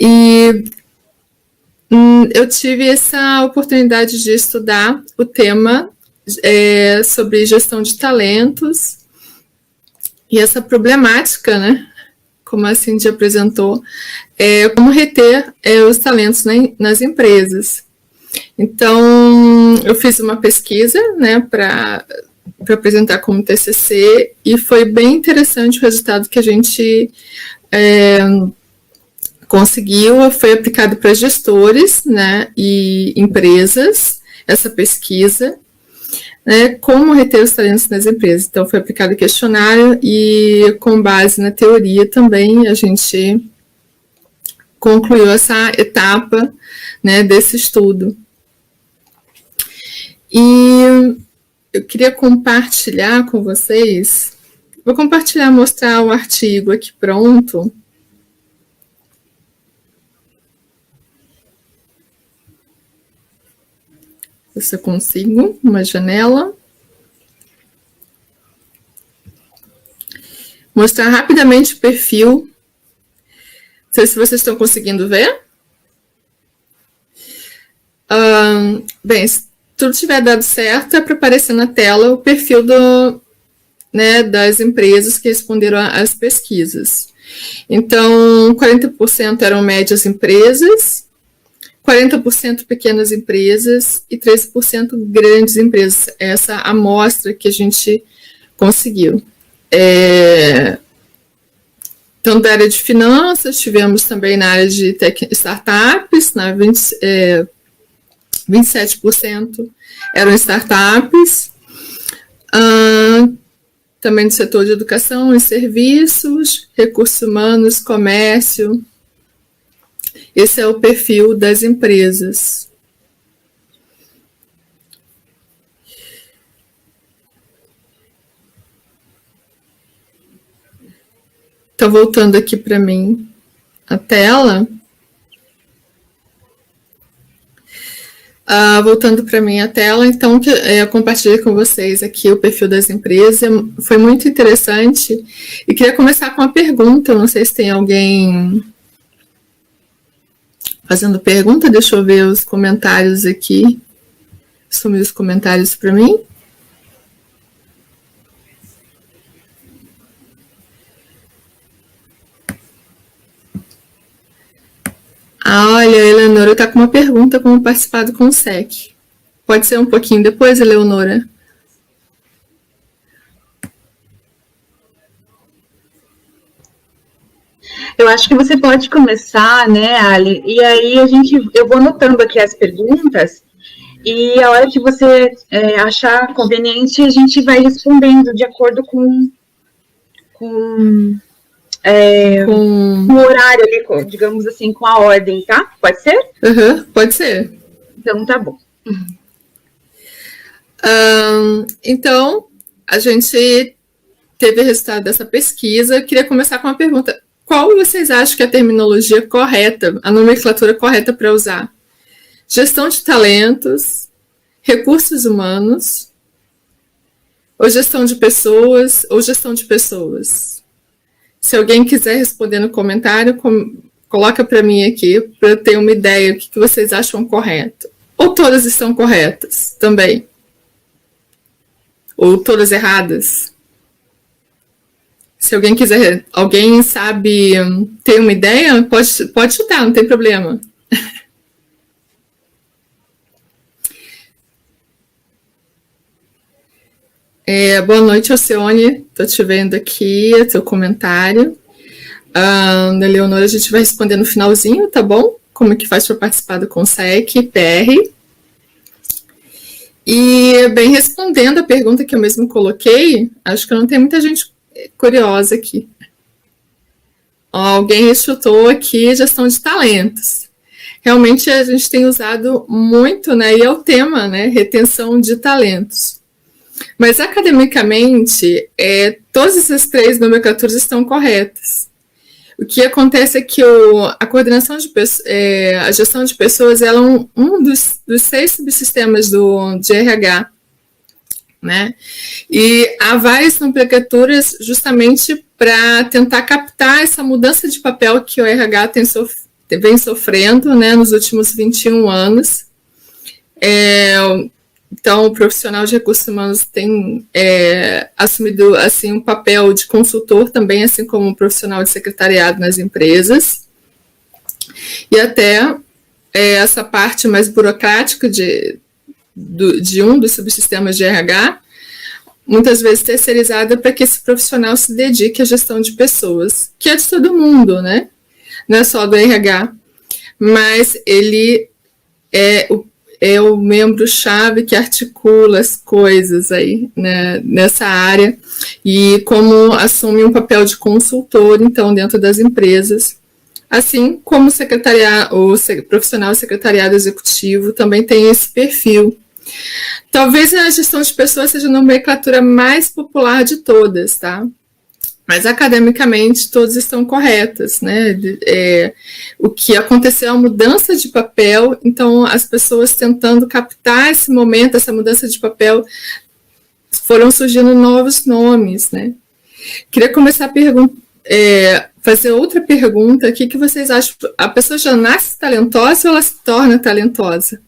E eu tive essa oportunidade de estudar o tema sobre gestão de talentos e essa problemática, né, como a Cindy apresentou, como reter os talentos nas empresas. Então, eu fiz uma pesquisa, né, para apresentar como TCC, e foi bem interessante o resultado que a gente conseguiu. Foi aplicado para gestores, né, e empresas, essa pesquisa, né, como reter os talentos nas empresas. Então, foi aplicado questionário e, com base na teoria também, a gente concluiu essa etapa, né, desse estudo. E eu queria compartilhar com vocês, vou compartilhar, mostrar o artigo aqui pronto. Se eu consigo, uma janela. Mostrar rapidamente o perfil. Não sei se vocês estão conseguindo ver. Bem, se tudo tiver dado certo, é para aparecer na tela o perfil das empresas que responderam às pesquisas. Então, 40% eram médias empresas, 40% pequenas empresas e 13% grandes empresas. Essa amostra que a gente conseguiu. Então, da área de finanças, tivemos também na área de startups, 27% eram startups, também do setor de educação e serviços, recursos humanos, comércio. Esse é o perfil das empresas. Então, voltando aqui para mim a tela. Voltando para mim a tela, então, eu compartilhei com vocês aqui o perfil das empresas. Foi muito interessante. E queria começar com uma pergunta. Eu não sei se tem alguém fazendo pergunta. Deixa eu ver os comentários aqui. Sumiu os comentários para mim. Olha, a Eleonora está com uma pergunta: como participar do Consec. Pode ser um pouquinho depois, Eleonora? Eu acho que você pode começar, né, Ali? E aí eu vou anotando aqui as perguntas, e a hora que você achar conveniente, a gente vai respondendo de acordo com o horário ali, digamos assim, com a ordem, tá? Pode ser? Pode ser. Então, tá bom. Então, a gente teve o resultado dessa pesquisa. Eu queria começar com uma pergunta. Qual vocês acham que é a terminologia correta, a nomenclatura correta para usar? Gestão de talentos, recursos humanos, ou gestão de pessoas, ou gestão de pessoas? Se alguém quiser responder no comentário, coloca para mim aqui, para eu ter uma ideia do que vocês acham correto. Ou todas estão corretas também? Ou todas erradas? Se alguém quiser, alguém sabe, ter uma ideia, pode chutar, não tem problema. Boa noite, Alcione. Estou te vendo aqui, teu comentário. Da Leonora, a gente vai responder no finalzinho, tá bom? Como é que faz para participar do Consec, PR. E, bem, respondendo a pergunta que eu mesmo coloquei, acho que não tem muita gente curiosa aqui. Alguém chutou aqui gestão de talentos. Realmente a gente tem usado muito, né? E é o tema, né? Retenção de talentos. Mas academicamente, todas essas três nomenclaturas estão corretas. O que acontece é que a coordenação a gestão de pessoas, ela é um dos 6 subsistemas de RH, né? E há várias nomenclaturas justamente para tentar captar essa mudança de papel que o RH vem sofrendo, né, nos últimos 21 anos. Então, o profissional de recursos humanos tem assumido assim, um papel de consultor também, assim como um profissional de secretariado nas empresas. E até essa parte mais burocrática de um dos subsistemas de RH, muitas vezes terceirizada para que esse profissional se dedique à gestão de pessoas, que é de todo mundo, né? Não é só do RH, mas ele é o membro-chave que articula as coisas aí, né, nessa área, e como assume um papel de consultor, então, dentro das empresas, assim como o profissional secretariado executivo também tem esse perfil. Talvez a gestão de pessoas seja a nomenclatura mais popular de todas, tá? Mas academicamente todas estão corretas, né? O que aconteceu é a mudança de papel, então as pessoas tentando captar esse momento, essa mudança de papel, foram surgindo novos nomes, né? Queria começar a fazer outra pergunta aqui, que vocês acham? A pessoa já nasce talentosa ou ela se torna talentosa?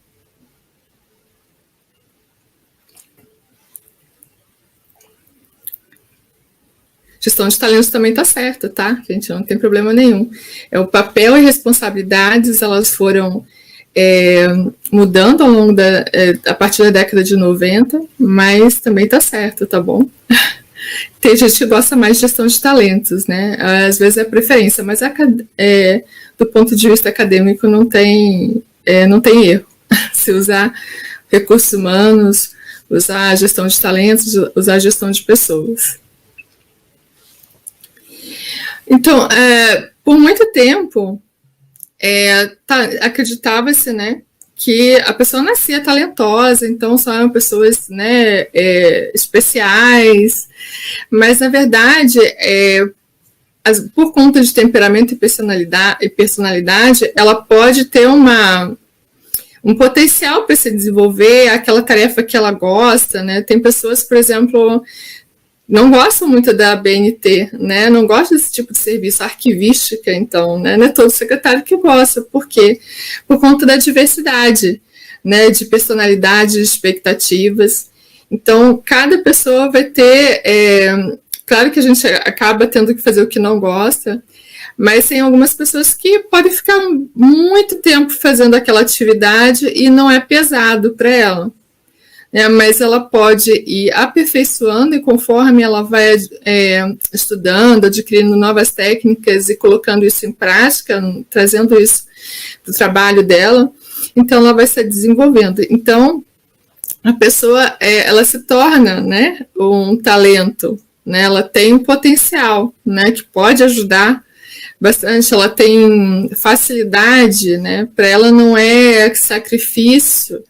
Gestão de talentos também está certa, tá, gente? Não tem problema nenhum. O papel e responsabilidades, elas foram mudando ao longo a partir da década de 90, mas também está certo, tá bom? Tem gente que gosta mais de gestão de talentos, né? Às vezes é preferência, mas do ponto de vista acadêmico não tem erro. Se usar recursos humanos, usar gestão de talentos, usar gestão de pessoas. Então, por muito tempo, acreditava-se, né, que a pessoa nascia talentosa, então só eram pessoas, né, especiais, mas, na verdade, por conta de temperamento e personalidade, ela pode ter um potencial para se desenvolver, aquela tarefa que ela gosta, né? Tem pessoas, por exemplo, não gostam muito da BNT, né? Não gostam desse tipo de serviço, arquivística, então, né? Não é todo secretário que gosta. Por quê? Por conta da diversidade, né? De personalidade, de expectativas. Então, cada pessoa vai ter... claro que a gente acaba tendo que fazer o que não gosta, mas tem algumas pessoas que podem ficar muito tempo fazendo aquela atividade e não é pesado para ela. Mas ela pode ir aperfeiçoando, e conforme ela vai estudando, adquirindo novas técnicas e colocando isso em prática, trazendo isso para o trabalho dela, então ela vai se desenvolvendo. Então, a pessoa ela se torna, né, um talento, né, ela tem um potencial, né, que pode ajudar bastante, ela tem facilidade, né, para ela não é sacrifício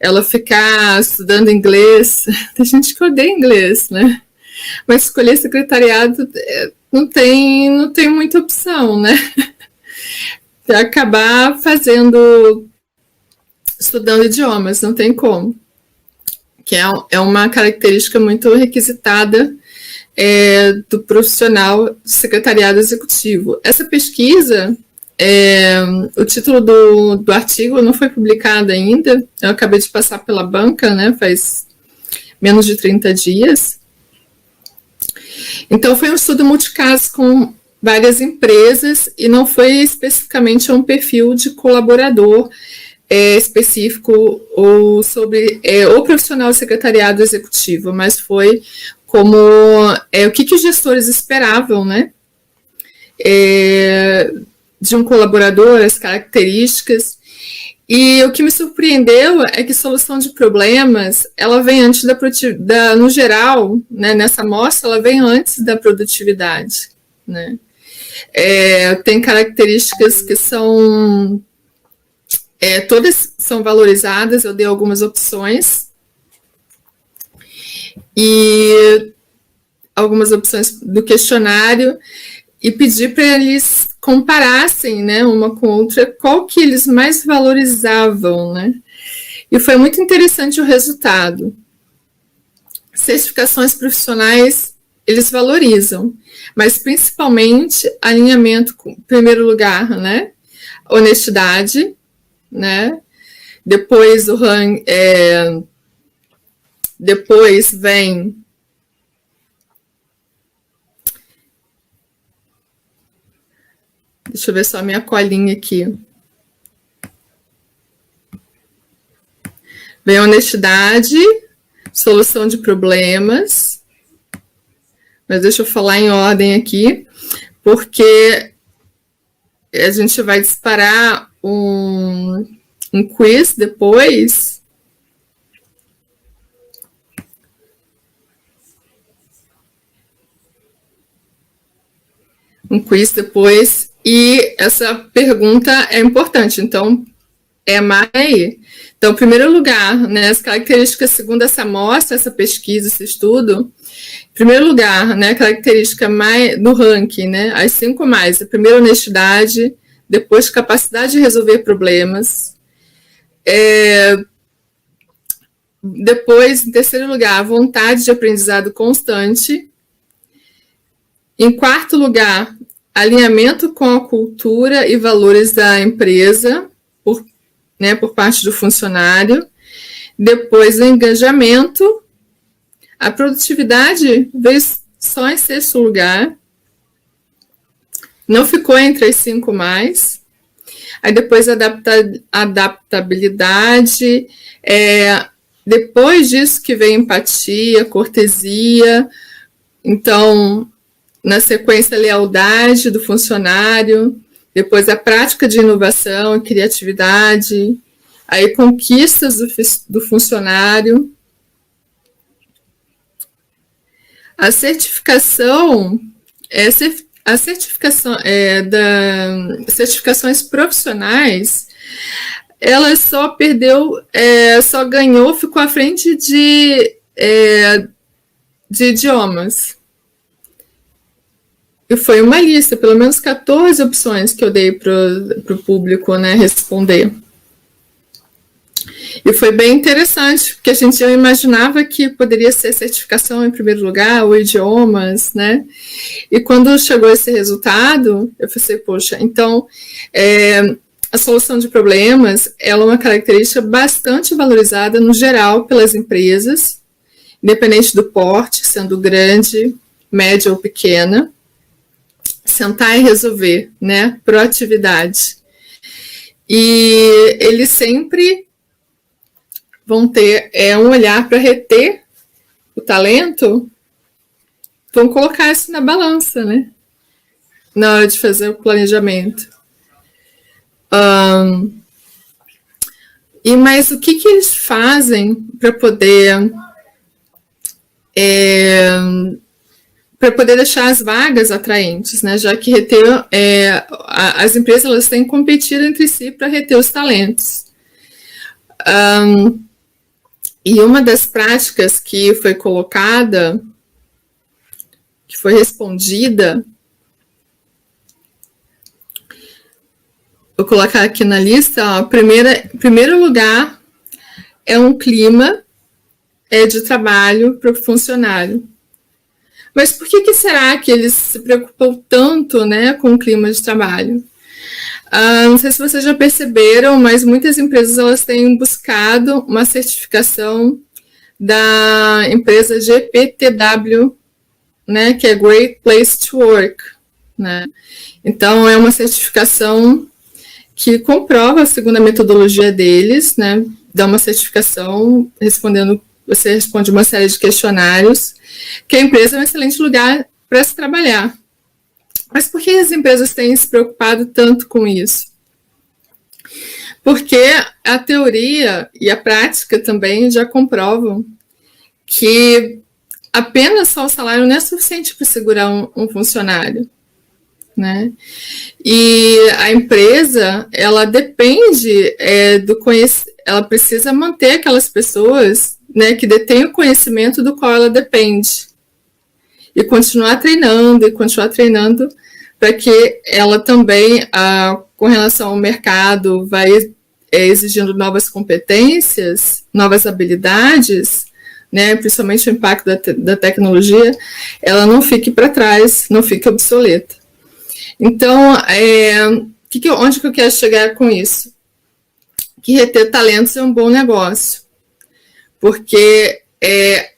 ela ficar estudando inglês. Tem gente que odeia inglês, né? Mas escolher secretariado não tem muita opção, né? Acabar estudando idiomas, não tem como. Que é uma característica muito requisitada do profissional de secretariado executivo. Essa pesquisa... o título do artigo não foi publicado ainda, eu acabei de passar pela banca, né, faz menos de 30 dias. Então, foi um estudo multicaso com várias empresas e não foi especificamente um perfil de colaborador específico ou sobre o profissional secretariado executivo, mas foi como o que os gestores esperavam, né, de um colaborador, as características. E o que me surpreendeu é que solução de problemas, ela vem antes no geral, né, nessa amostra, ela vem antes da produtividade, né. Tem características que são, todas são valorizadas, eu dei algumas opções, e algumas opções do questionário, e pedi para eles comparassem, né, uma com outra, qual que eles mais valorizavam, né? E foi muito interessante o resultado. Certificações profissionais, eles valorizam, mas principalmente alinhamento, em primeiro lugar, né? honestidade, né? Depois depois vem deixa eu ver só a minha colinha aqui. Vem honestidade, solução de problemas. Mas deixa eu falar em ordem aqui, porque a gente vai disparar um quiz depois. Um quiz depois. E essa pergunta é importante, então marca aí. Então, em primeiro lugar, né, as características segundo essa amostra, essa pesquisa, esse estudo, em primeiro lugar, né, a característica mais do ranking, né, as 5 mais, a primeira honestidade, depois capacidade de resolver problemas, depois, em terceiro lugar, vontade de aprendizado constante, em quarto lugar, alinhamento com a cultura e valores da empresa, por parte do funcionário. Depois, o engajamento. A produtividade veio só em sexto lugar. Não ficou entre as 5 mais. Aí depois, adaptabilidade. Depois disso que vem empatia, cortesia. Então, na sequência, a lealdade do funcionário. Depois, a prática de inovação e criatividade, aí conquistas do funcionário. A certificação, certificações profissionais, ela só ganhou, ficou à frente de idiomas. E foi uma lista, pelo menos 14 opções que eu dei para o público, né, responder. E foi bem interessante, porque a gente já imaginava que poderia ser certificação em primeiro lugar, ou idiomas, né? E quando chegou esse resultado, eu pensei, poxa, então a solução de problemas ela é uma característica bastante valorizada no geral pelas empresas, independente do porte, sendo grande, média ou pequena. Sentar e resolver, né? Proatividade. E eles sempre vão ter um olhar para reter o talento, vão colocar isso na balança, né? Na hora de fazer o planejamento. Mas o que eles fazem para poder deixar as vagas atraentes, né? Já que as empresas elas têm competido entre si para reter os talentos. E uma das práticas que foi colocada, que foi respondida, vou colocar aqui na lista, primeiro lugar é um clima de trabalho para o funcionário. Mas por que será que eles se preocupam tanto, né, com o clima de trabalho? Não sei se vocês já perceberam, mas muitas empresas elas têm buscado uma certificação da empresa GPTW, né, que é Great Place to Work, né? Então, é uma certificação que comprova, segundo a metodologia deles, né, dá uma certificação você responde uma série de questionários, que a empresa é um excelente lugar para se trabalhar. Mas por que as empresas têm se preocupado tanto com isso? Porque a teoria e a prática também já comprovam que apenas só o salário não é suficiente para segurar um funcionário, né? E a empresa, ela depende do conhecimento, ela precisa manter aquelas pessoas, né, que detêm o conhecimento do qual ela depende. E continuar treinando para que ela também, com relação ao mercado, vai exigindo novas competências, novas habilidades, né, principalmente o impacto da tecnologia, ela não fique para trás, não fique obsoleta. Então, onde que eu quero chegar com isso? Que reter talentos é um bom negócio, porque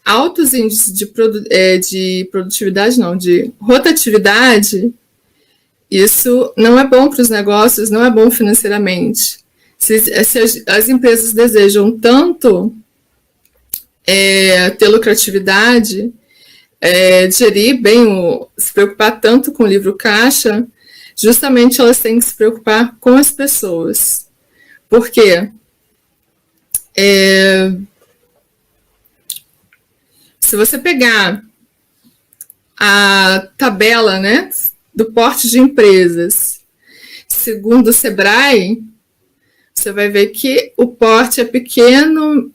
altos índices de produtividade, não, de rotatividade, isso não é bom para os negócios, não é bom financeiramente. Se as empresas desejam tanto ter lucratividade, gerir bem, se preocupar tanto com o livro caixa, justamente elas têm que se preocupar com as pessoas. Por quê? Se você pegar a tabela, né, do porte de empresas, segundo o Sebrae, você vai ver que o porte é pequeno,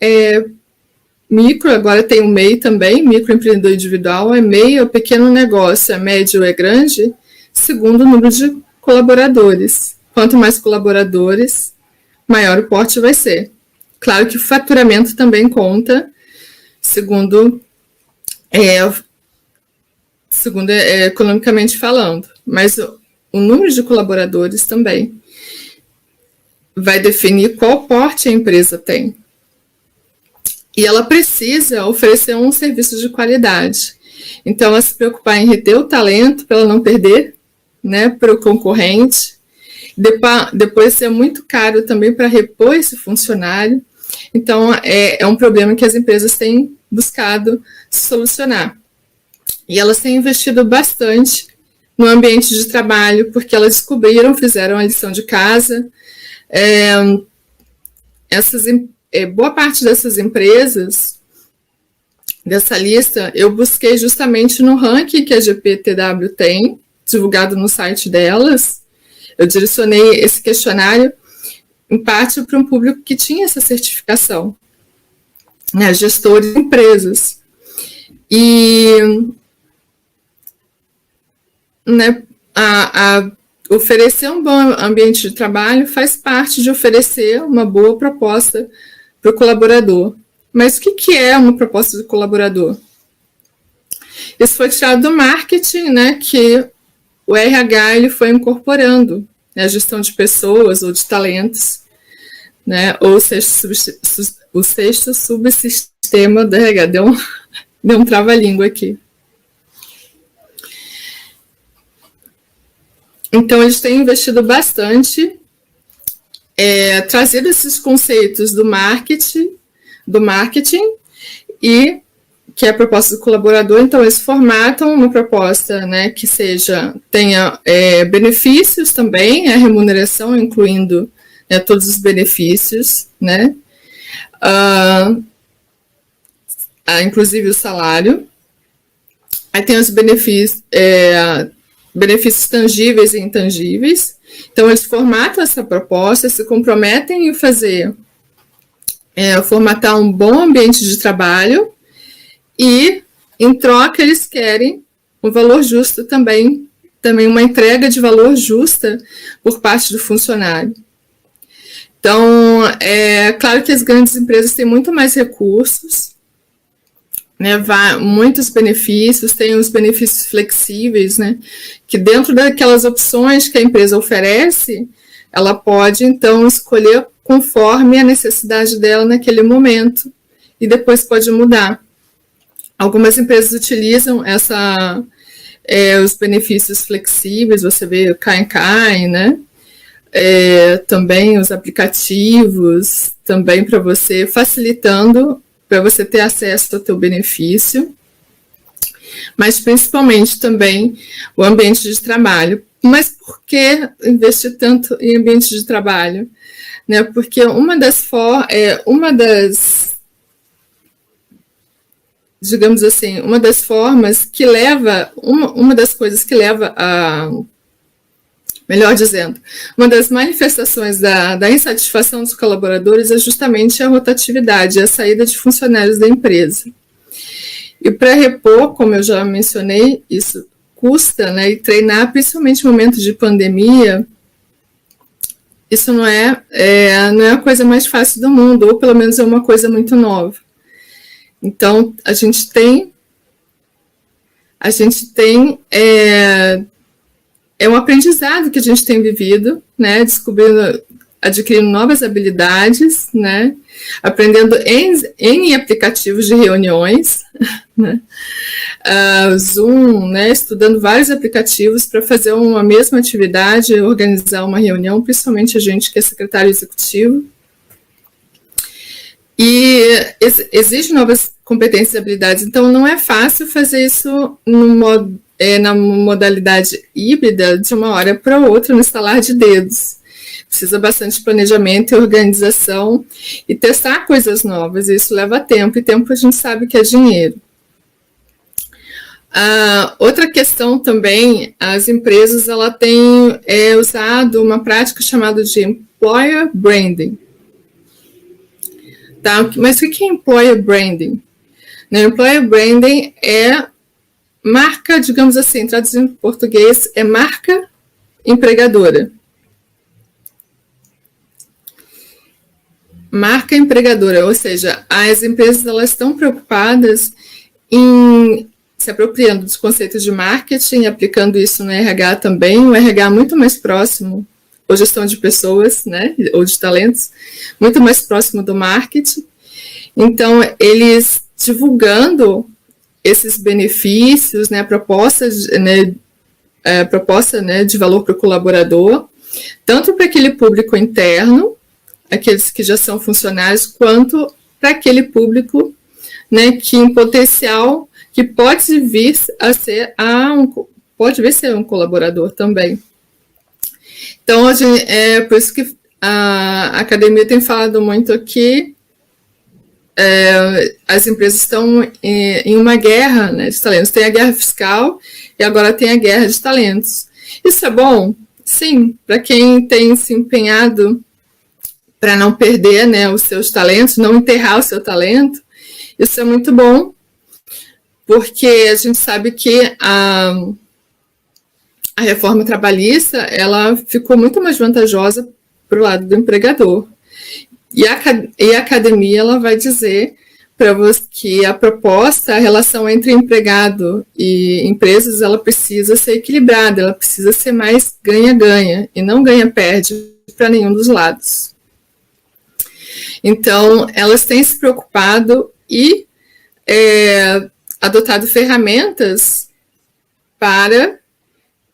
micro, agora tem o MEI também, microempreendedor individual, MEI, é o pequeno negócio, é médio, é grande, segundo o número de colaboradores. Quanto mais colaboradores, maior o porte vai ser. Claro que o faturamento também conta, segundo economicamente falando, mas o número de colaboradores também vai definir qual porte a empresa tem. E ela precisa oferecer um serviço de qualidade. Então, ela se preocupar em reter o talento para ela não perder, né, para o concorrente. Depois ser muito caro também para repor esse funcionário. Então, é um problema que as empresas têm buscado solucionar. E elas têm investido bastante no ambiente de trabalho, porque elas fizeram a lição de casa. Boa parte dessas empresas, dessa lista, eu busquei justamente no ranking que a GPTW tem, divulgado no site delas. Eu direcionei esse questionário, em parte, para um público que tinha essa certificação, né, gestores de empresas. E, né, oferecer um bom ambiente de trabalho faz parte de oferecer uma boa proposta para o colaborador. Mas o que é uma proposta do colaborador? Isso foi tirado do marketing, né, que o RH ele foi incorporando, né, a gestão de pessoas ou de talentos, né, ou o sexto subsistema do RH. Deu um trava-língua aqui. Então, eles têm investido bastante, trazido esses conceitos do marketing, e que é a proposta do colaborador. Então, eles formatam uma proposta, né, que tenha benefícios também, a remuneração, incluindo, né, todos os benefícios, né, inclusive o salário. Aí tem os benefícios tangíveis e intangíveis. Então, eles formatam essa proposta, se comprometem em formatar um bom ambiente de trabalho e, em troca, eles querem um valor justo também uma entrega de valor justa por parte do funcionário. Então, é claro que as grandes empresas têm muito mais recursos, né, muitos benefícios, tem os benefícios flexíveis, né, que dentro daquelas opções que a empresa oferece, ela pode, então, escolher conforme a necessidade dela naquele momento, e depois pode mudar. Algumas empresas utilizam os benefícios flexíveis, você vê o Kai, né, também os aplicativos, também para você, facilitando para você ter acesso ao teu benefício, mas principalmente também o ambiente de trabalho. Mas por que investir tanto em ambiente de trabalho? Né? Porque uma das digamos assim, uma das formas que leva, uma das coisas que leva a, melhor dizendo, uma das manifestações da insatisfação dos colaboradores é justamente a rotatividade, a saída de funcionários da empresa. E para repor, como eu já mencionei, isso custa, né, e treinar, principalmente no momento de pandemia, isso não é a coisa mais fácil do mundo, ou pelo menos é uma coisa muito nova. Então, a gente tem é um aprendizado que a gente tem vivido, né, descobrindo, adquirindo novas habilidades, né, aprendendo em aplicativos de reuniões, né, Zoom, né, estudando vários aplicativos para fazer uma mesma atividade, organizar uma reunião, principalmente a gente que é secretário executivo. E exige novas competências e habilidades, então não é fácil fazer isso na modalidade híbrida de uma hora para outra, no estalar de dedos. Precisa bastante planejamento e organização e testar coisas novas, isso leva tempo, e tempo a gente sabe que é dinheiro. Outra questão também, as empresas têm usado uma prática chamada de Employer Branding. Tá? Mas o que é Employer Branding? Employer Branding é marca, digamos assim, traduzindo em português, é marca empregadora. Marca empregadora, ou seja, as empresas estão preocupadas em se apropriando dos conceitos de marketing, aplicando isso no RH também, um RH muito mais próximo, ou gestão de pessoas, né, ou de talentos, muito mais próximo do marketing. Então, eles divulgando esses benefícios, né, proposta de valor para o colaborador, tanto para aquele público interno, aqueles que já são funcionários, quanto para aquele público, né, que em potencial, que pode vir a ser um colaborador também. Então, é por isso que a academia tem falado muito aqui, as empresas estão em uma guerra, né, de talentos. Tem a guerra fiscal e agora tem a guerra de talentos. Isso é bom? Sim, para quem tem se empenhado para não perder, né, os seus talentos, não enterrar o seu talento, isso é muito bom, porque a gente sabe que a reforma trabalhista, ela ficou muito mais vantajosa para o lado do empregador. E a academia, ela vai dizer para você que a proposta, a relação entre empregado e empresas, ela precisa ser equilibrada, ela precisa ser mais ganha-ganha e não ganha-perde para nenhum dos lados. Então, elas têm se preocupado e adotado ferramentas para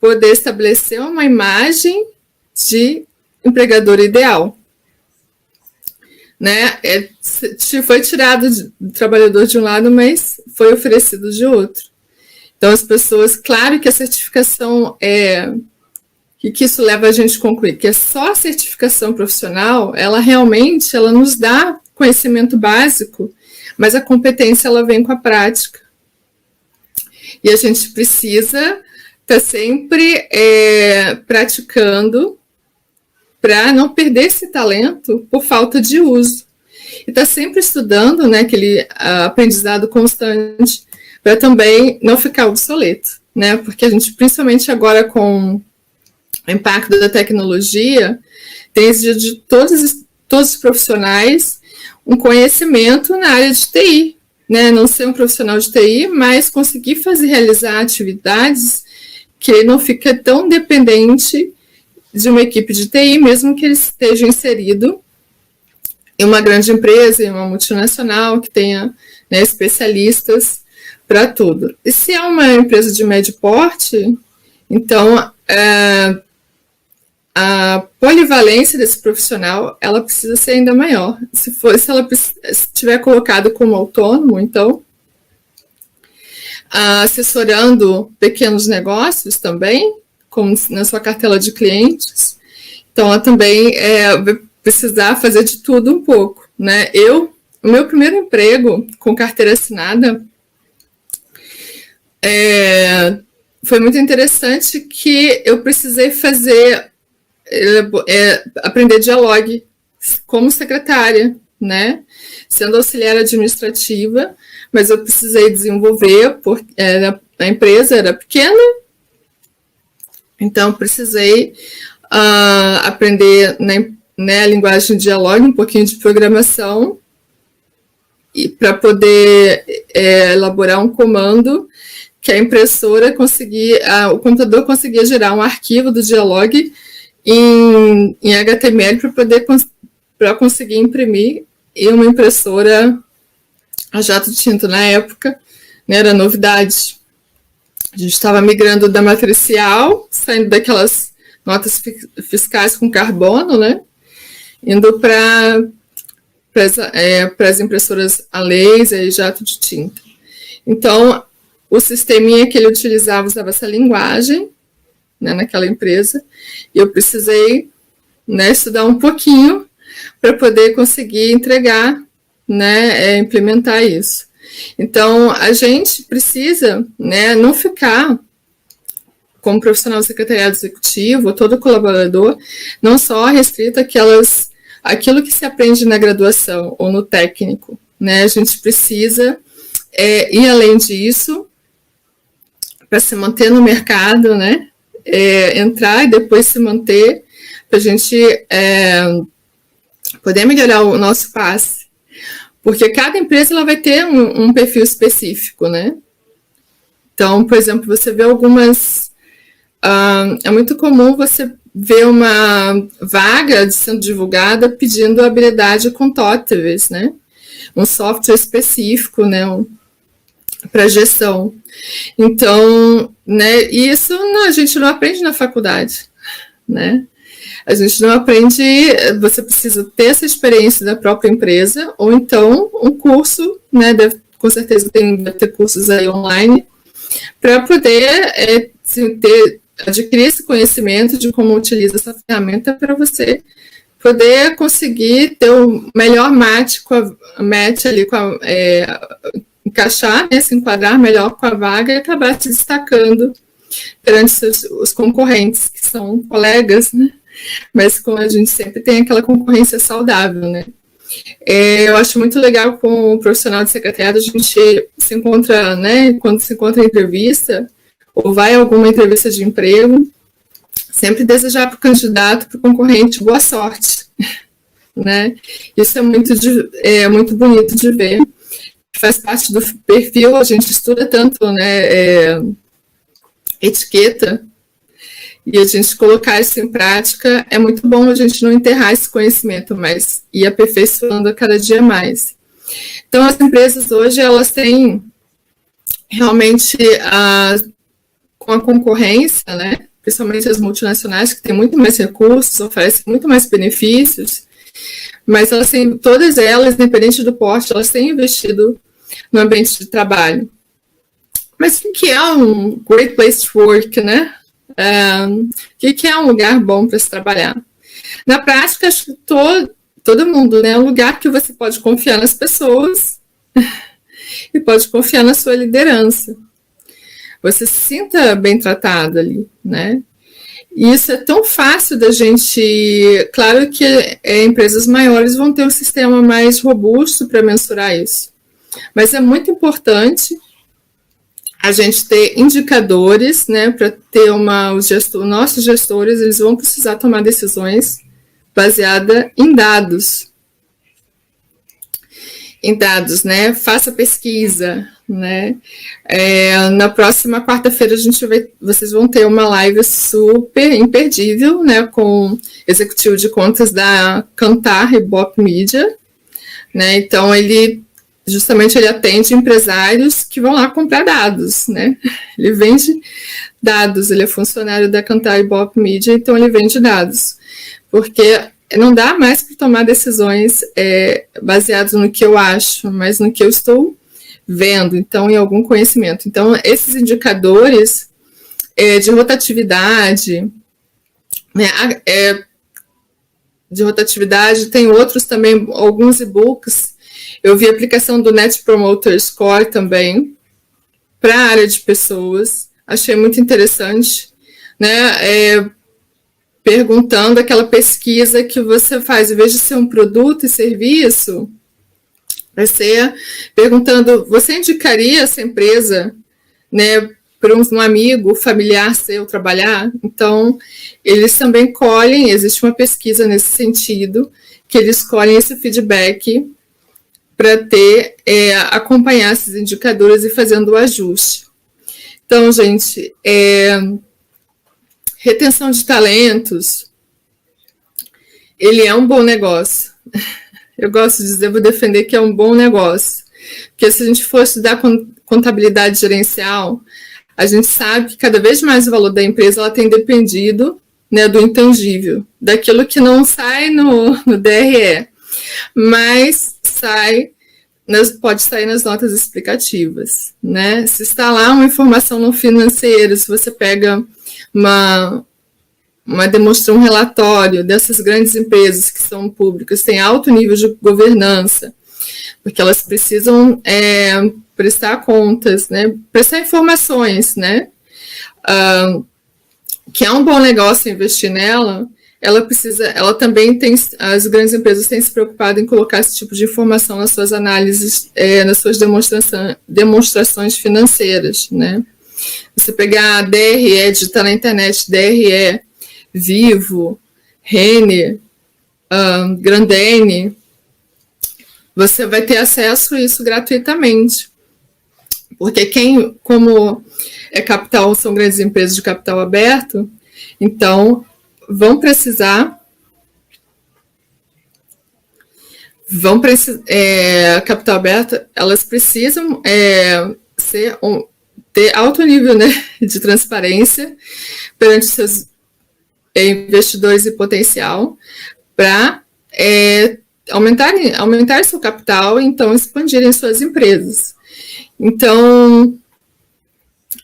poder estabelecer uma imagem de empregador ideal. Né? Foi tirado do trabalhador de um lado, mas foi oferecido de outro. Então, as pessoas, claro que a certificação que isso leva a gente a concluir que é só a certificação profissional, ela realmente nos dá conhecimento básico, mas a competência ela vem com a prática. E a gente precisa estar sempre praticando para não perder esse talento por falta de uso. E está sempre estudando, né, aquele aprendizado constante, para também não ficar obsoleto, né? Porque a gente, principalmente agora com o impacto da tecnologia, tem exigido de todos os profissionais um conhecimento na área de TI, né? Não ser um profissional de TI, mas conseguir realizar atividades que ele não fica tão dependente de uma equipe de TI, mesmo que ele esteja inserido em uma grande empresa, em uma multinacional, que tenha, né, especialistas para tudo. E se é uma empresa de médio porte, então a polivalência desse profissional, ela precisa ser ainda maior. Se ela estiver colocado como autônomo, então, assessorando pequenos negócios também, como na sua cartela de clientes, então ela também vai precisar fazer de tudo um pouco, né? O meu primeiro emprego com carteira assinada foi muito interessante, que eu precisei aprender Dialogue como secretária, né? Sendo auxiliar administrativa, mas eu precisei desenvolver, porque a empresa era pequena, então precisei aprender a linguagem de Dialogue, um pouquinho de programação, e para poder elaborar um comando que a impressora o computador conseguia gerar um arquivo do Dialog em HTML para conseguir imprimir em uma impressora a jato tinta na época, né, era novidade. A gente estava migrando da matricial, saindo daquelas notas fiscais com carbono, né, indo para as impressoras a laser e jato de tinta. Então, o sisteminha que ele utilizava usava essa linguagem, né, naquela empresa, e eu precisei, né, estudar um pouquinho para poder conseguir entregar, né, implementar isso. Então, a gente precisa, né, não ficar como profissional do secretariado executivo, todo colaborador, não só restrito aquilo que se aprende na graduação ou no técnico, né, a gente precisa ir além disso para se manter no mercado, né, entrar e depois se manter, para a gente poder melhorar o nosso passe. Porque cada empresa ela vai ter um perfil específico, né? Então, por exemplo, você vê algumas... é muito comum você ver uma vaga sendo divulgada pedindo habilidade com TOTVS, né? Um software específico, né? Para gestão. Então, né? Isso a gente não aprende na faculdade, né? A gente não aprende, você precisa ter essa experiência da própria empresa, ou então um curso, né, com certeza deve ter cursos aí online, para poder adquirir esse conhecimento de como utiliza essa ferramenta para você poder conseguir ter o melhor match ali, encaixar, né, se enquadrar melhor com a vaga e acabar se destacando perante os concorrentes, que são colegas, né? Mas como a gente sempre tem aquela concorrência saudável, né? Eu acho muito legal com o profissional de secretariado, a gente se encontra, né, quando se encontra em entrevista, ou vai a alguma entrevista de emprego, sempre desejar para o candidato, para o concorrente, boa sorte, né? Isso é muito bonito de ver. Faz parte do perfil, a gente estuda tanto, né, etiqueta, e a gente colocar isso em prática, é muito bom a gente não enterrar esse conhecimento, mas ir aperfeiçoando a cada dia mais. Então, as empresas hoje, elas têm realmente, com a concorrência, né, principalmente as multinacionais, que têm muito mais recursos, oferecem muito mais benefícios, mas elas têm, todas elas, independente do porte, elas têm investido no ambiente de trabalho. Mas o que é um great place to work, né? O que é um lugar bom para se trabalhar? Na prática, acho que todo mundo, né? É um lugar que você pode confiar nas pessoas e pode confiar na sua liderança. Você se sinta bem tratado ali, né? E isso é tão fácil da gente... Claro que empresas maiores vão ter um sistema mais robusto para mensurar isso. Mas é muito importante a gente ter indicadores, né, para ter nossos gestores, eles vão precisar tomar decisões baseadas em dados. Em dados, né, faça pesquisa, né. Na próxima quarta-feira vocês vão ter uma live super imperdível, né, com o executivo de contas da Kantar e Bop Media, né, então ele atende empresários que vão lá comprar dados, né? Ele vende dados, ele é funcionário da Kantar e Bop Media, então ele vende dados. Porque não dá mais para tomar decisões baseadas no que eu acho, mas no que eu estou vendo, então, em algum conhecimento. Então, esses indicadores de rotatividade, né, tem outros também, alguns e-books. Eu vi a aplicação do Net Promoter Score também para a área de pessoas. Achei muito interessante, né? Perguntando aquela pesquisa que você faz, em vez de ser um produto e serviço, vai ser perguntando, você indicaria essa empresa, né, para um amigo, familiar seu trabalhar? Então, eles também colhem, existe uma pesquisa nesse sentido, que eles colhem esse feedback para acompanhar esses indicadores e fazendo o ajuste. Então, gente, retenção de talentos, ele é um bom negócio. Eu gosto de dizer, vou defender que é um bom negócio. Porque se a gente for estudar contabilidade gerencial, a gente sabe que cada vez mais o valor da empresa ela tem dependido, né, do intangível, daquilo que não sai no DRE, mas pode sair nas notas explicativas, né? Se está lá uma informação no financeiro, se você pega um relatório dessas grandes empresas que são públicas, tem alto nível de governança, porque elas precisam prestar contas, né? Prestar informações, né? Que é um bom negócio investir nela. Ela também tem, as grandes empresas têm se preocupado em colocar esse tipo de informação nas suas análises, nas suas demonstrações financeiras, né? Você pegar a DRE, digitar na internet, DRE, Vivo, Renner, Grandene, você vai ter acesso a isso gratuitamente. Porque como são grandes empresas de capital aberto, então vão precisar capital aberto, elas precisam ter alto nível, né, de transparência perante seus investidores e potencial para aumentar seu capital e então expandirem suas empresas. Então,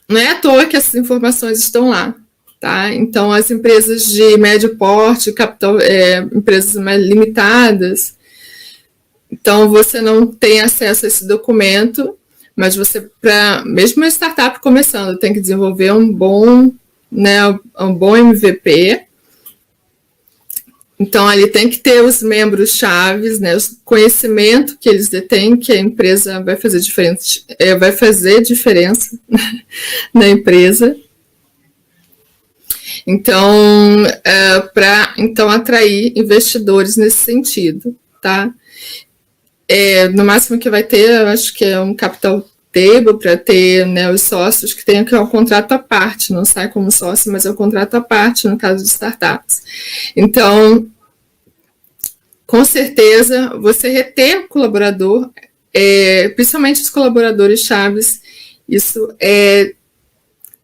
não é à toa que essas informações estão lá. Tá? Então, as empresas de médio porte, empresas mais limitadas, então você não tem acesso a esse documento, mas mesmo uma startup começando, tem que desenvolver um bom MVP. Então, ali tem que ter os membros chaves, né, o conhecimento que eles detêm, que a empresa vai fazer diferença na empresa. Então, para atrair investidores nesse sentido, tá? No máximo que vai ter, eu acho que é um capital table para ter, né, os sócios que tenham que é um contrato à parte, não sai como sócio, mas é um contrato à parte no caso de startups. Então, com certeza, você reter o colaborador, principalmente os colaboradores chaves, isso é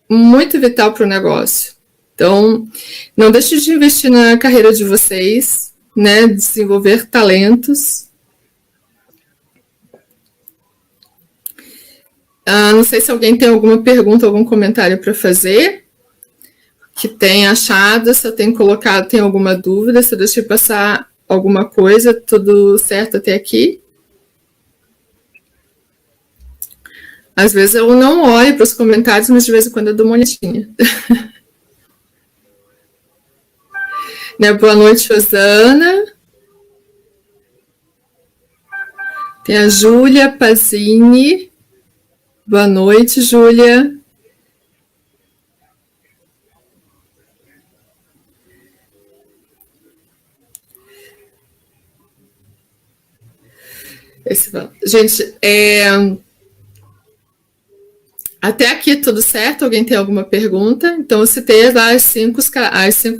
muito vital para o negócio. Então, não deixe de investir na carreira de vocês, né, desenvolver talentos. Não sei se alguém tem alguma pergunta, algum comentário para fazer, que tenha achado, se eu tenho colocado, tem alguma dúvida, se eu deixei passar alguma coisa, tudo certo até aqui. Às vezes eu não olho para os comentários, mas de vez em quando eu dou uma olhadinha. Né, boa noite, Rosana. Tem a Júlia Pazini. Boa noite, Júlia. Gente, até aqui tudo certo? Alguém tem alguma pergunta? Então, eu citei lá as cinco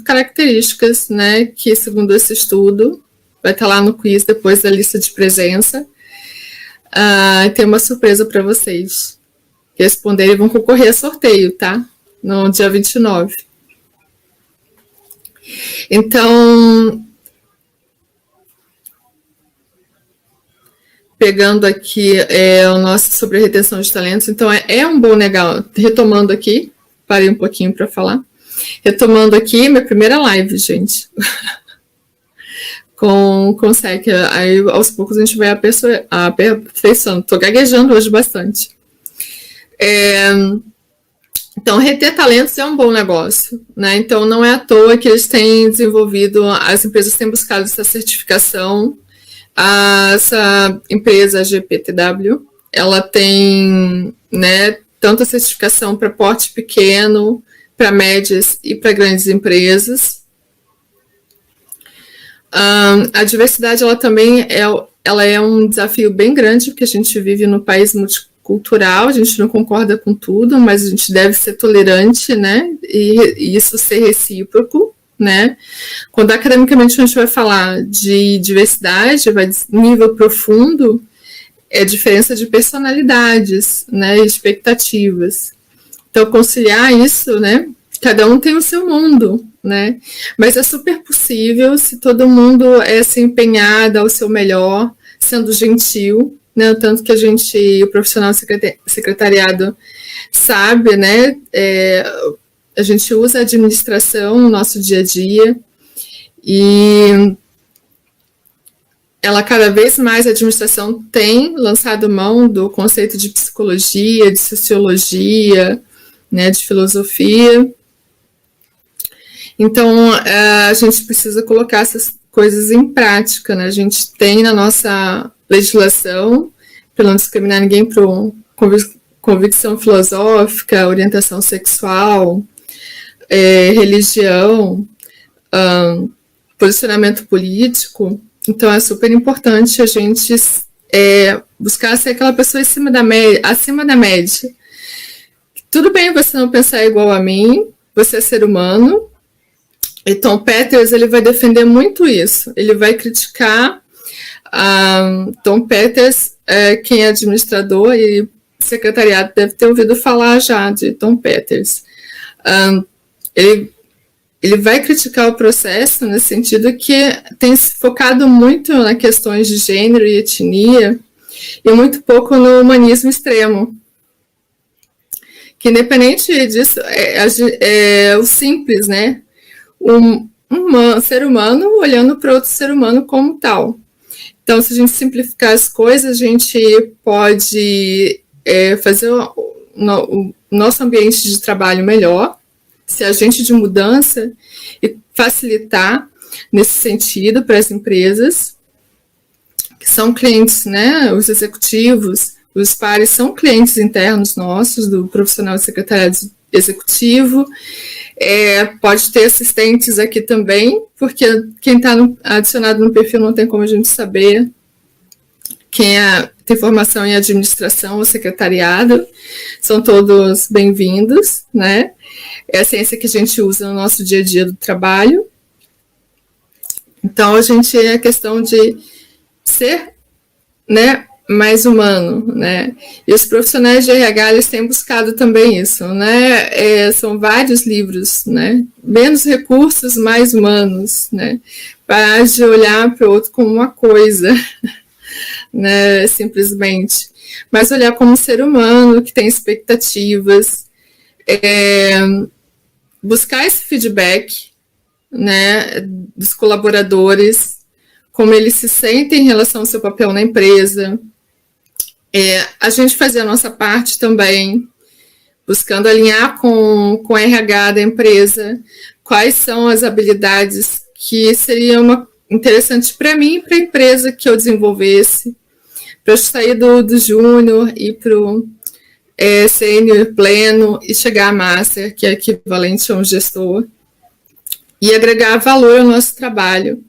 características, né, que, segundo esse estudo, vai estar lá no quiz depois da lista de presença. Tem uma surpresa para vocês. Que responderem vão concorrer a sorteio, tá? No dia 29. Então, pegando aqui o nosso sobre retenção de talentos, então é um bom negócio. Retomando aqui, parei um pouquinho para falar. Retomando aqui, minha primeira live, gente. com SEC. Aí, aos poucos, a gente vai aperfeiçoando. Estou gaguejando hoje bastante. Então, reter talentos é um bom negócio, né? Então, não é à toa que eles têm desenvolvido, as empresas têm buscado essa certificação. Essa empresa, a GPTW, ela tem, né, tanto a certificação para porte pequeno, para médias e para grandes empresas. A diversidade, ela também ela é um desafio bem grande, porque a gente vive num país cultural, a gente não concorda com tudo, mas a gente deve ser tolerante, né? E isso ser recíproco, né? Quando academicamente a gente vai falar de diversidade, vai de nível profundo, é diferença de personalidades, né? Expectativas. Então, conciliar isso, né? Cada um tem o seu mundo, né? Mas é super possível se todo mundo se empenhar, dar o seu melhor, sendo gentil, né? Tanto que o profissional secretariado sabe, né? A gente usa a administração no nosso dia a dia e ela cada vez mais, a administração tem lançado mão do conceito de psicologia, de sociologia, né? De filosofia. Então, a gente precisa colocar essas coisas em prática, né? A gente tem na nossa legislação, para não discriminar ninguém por convicção filosófica, orientação sexual, religião, posicionamento político. Então, é super importante a gente buscar ser aquela pessoa acima da média. Tudo bem você não pensar igual a mim, você é ser humano. E Tom Peters, ele vai defender muito isso. Ele vai criticar Tom Peters, quem é administrador e secretariado deve ter ouvido falar já de Tom Peters. Ele vai criticar o processo no sentido que tem se focado muito nas questões de gênero e etnia e muito pouco no humanismo extremo. Que independente disso, é o simples, né? Um ser humano olhando para outro ser humano como tal. Então, se a gente simplificar as coisas, a gente pode fazer o nosso ambiente de trabalho melhor, ser agente de mudança e facilitar nesse sentido para as empresas, que são clientes, né? Os executivos, os pares são clientes internos nossos, do profissional de secretariado executivo. Pode ter assistentes aqui também, porque quem está adicionado no perfil não tem como a gente saber quem tem formação em administração ou secretariado, são todos bem-vindos, né? É a ciência que a gente usa no nosso dia a dia do trabalho. Então, a questão de ser, né, mais humano, né? E os profissionais de RH, eles têm buscado também isso, né? São vários livros, né? Menos recursos, mais humanos, né? Parar de olhar para o outro como uma coisa, né? Simplesmente. Mas olhar como um ser humano que tem expectativas, buscar esse feedback, né? Dos colaboradores, como eles se sentem em relação ao seu papel na empresa. A gente fazer a nossa parte também, buscando alinhar com o RH da empresa, quais são as habilidades que seriam interessantes para mim e para a empresa que eu desenvolvesse, para eu sair do júnior e para o sênior pleno e chegar a master, que é equivalente a um gestor, e agregar valor ao nosso trabalho.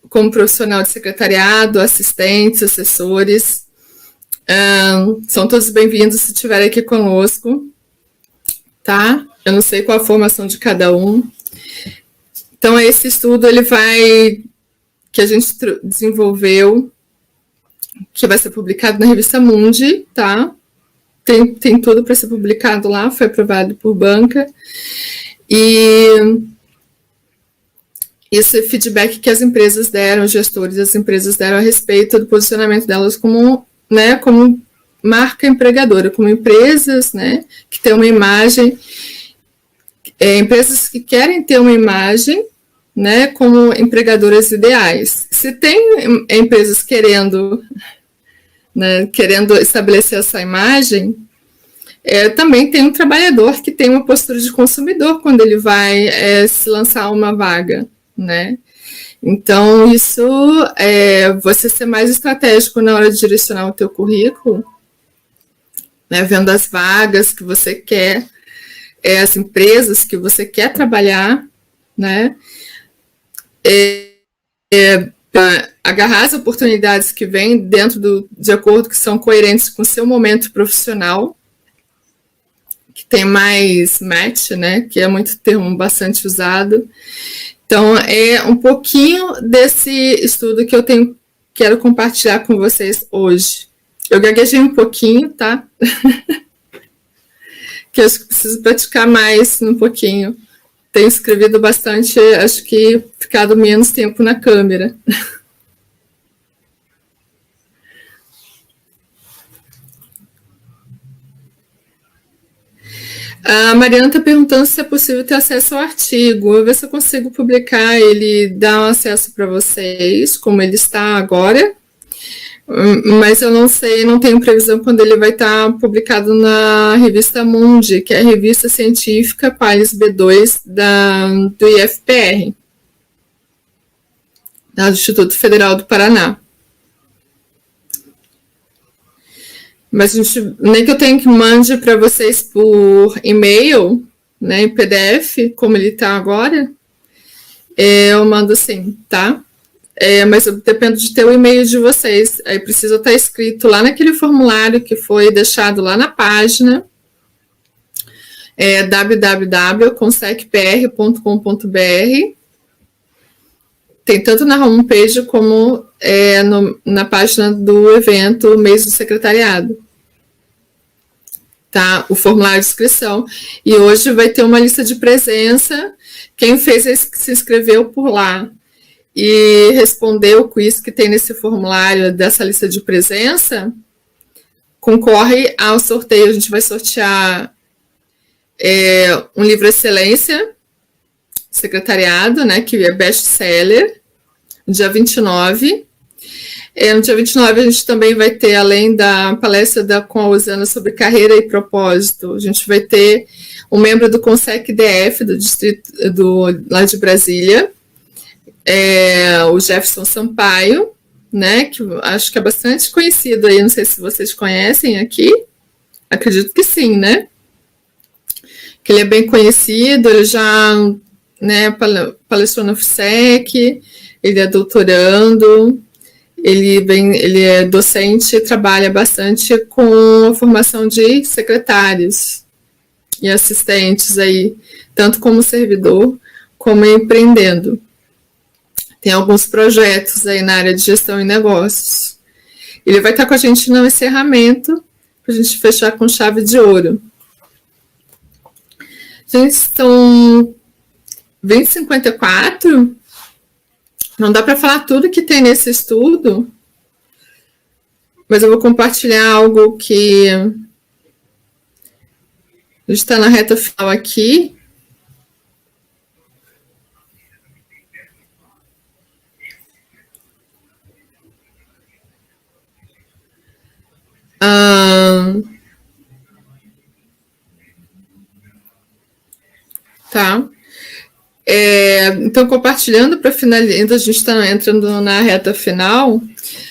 Como profissional de secretariado, assistentes, assessores, são todos bem-vindos se estiverem aqui conosco, tá? Eu não sei qual a formação de cada um. Então, esse estudo, que a gente desenvolveu, que vai ser publicado na revista Mundi, tá? Tem tudo para ser publicado lá, foi aprovado por banca. E esse feedback que as empresas deram, os gestores das empresas deram a respeito do posicionamento delas como marca empregadora, como empresas, né, que têm uma imagem, empresas que querem ter uma imagem, né, como empregadoras ideais. Se tem empresas querendo estabelecer essa imagem, também tem um trabalhador que tem uma postura de consumidor quando ele vai se lançar uma vaga, né? Então, isso você ser mais estratégico na hora de direcionar o teu currículo, né, vendo as vagas que você quer, as empresas que você quer trabalhar, né? Agarrar as oportunidades que vêm de acordo que são coerentes com o seu momento profissional, que tem mais match, né? Que é muito termo bastante usado. Então, é um pouquinho desse estudo que quero compartilhar com vocês hoje. Eu gaguejei um pouquinho, tá? Que eu acho que preciso praticar mais um pouquinho. Tenho escrevido bastante, acho que ficado menos tempo na câmera. A Mariana está perguntando se é possível ter acesso ao artigo. Eu vou ver se eu consigo publicar ele, dar um acesso para vocês, como ele está agora. Mas eu não sei, não tenho previsão quando ele vai estar publicado na revista Mundi, que é a revista científica PALIS B2 do IFPR, do Instituto Federal do Paraná. Mas nem que eu tenha que mande para vocês por e-mail, né, em PDF, como ele está agora, eu mando assim, tá? Mas eu dependo de ter o e-mail de vocês. Aí precisa estar escrito lá naquele formulário que foi deixado lá na página, www.consecpr.com.br. Tem tanto na homepage como na página do evento Mês do Secretariado. Tá? O formulário de inscrição. E hoje vai ter uma lista de presença. Quem se inscreveu por lá e respondeu o quiz que tem nesse formulário dessa lista de presença, concorre ao sorteio. A gente vai sortear um livro Excelência, Secretariado, né, que é best-seller, no dia 29. No dia 29 a gente também vai ter, além da palestra com a Usana sobre carreira e propósito, a gente vai ter um membro do Consec DF, do distrito lá de Brasília, o Jefferson Sampaio, né, que acho que é bastante conhecido aí, não sei se vocês conhecem aqui, acredito que sim, né, que ele é bem conhecido, ele já, né, palestrou no FSEC, ele é doutorando, ele é docente e trabalha bastante com a formação de secretários e assistentes aí, tanto como servidor, como empreendendo. Tem alguns projetos aí na área de gestão e negócios. Ele vai estar com a gente no encerramento, para a gente fechar com chave de ouro. Gente, são 20h54. Não dá para falar tudo que tem nesse estudo, mas eu vou compartilhar algo que a gente está na reta final aqui. Tá. Então, compartilhando para finalizar, a gente está entrando na reta final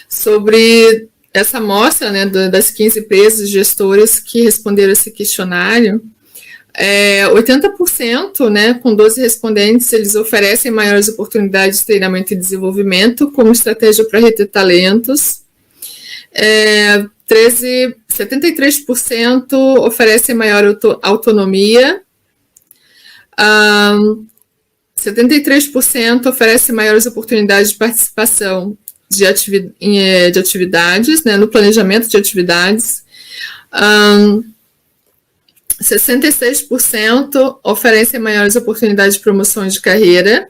sobre essa amostra, né, das 15 empresas gestoras que responderam esse questionário. 80%, né, com 12 respondentes, eles oferecem maiores oportunidades de treinamento e desenvolvimento como estratégia para reter talentos. 73% oferecem maior autonomia. 73% oferece maiores oportunidades de participação de atividades, né, no planejamento de atividades. 66% oferecem maiores oportunidades de promoções de carreira.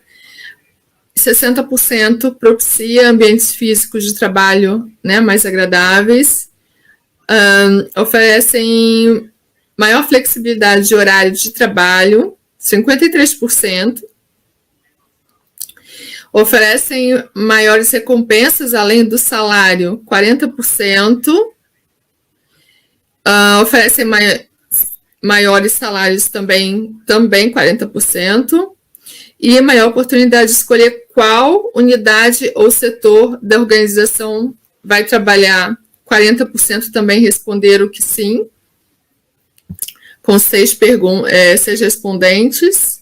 60% propicia ambientes físicos de trabalho, né, mais agradáveis. Oferecem maior flexibilidade de horário de trabalho, 53%. Oferecem maiores recompensas além do salário, 40%. Oferecem maiores salários também 40%. E maior oportunidade de escolher qual unidade ou setor da organização vai trabalhar. 40% também responderam que sim, com 6 respondentes.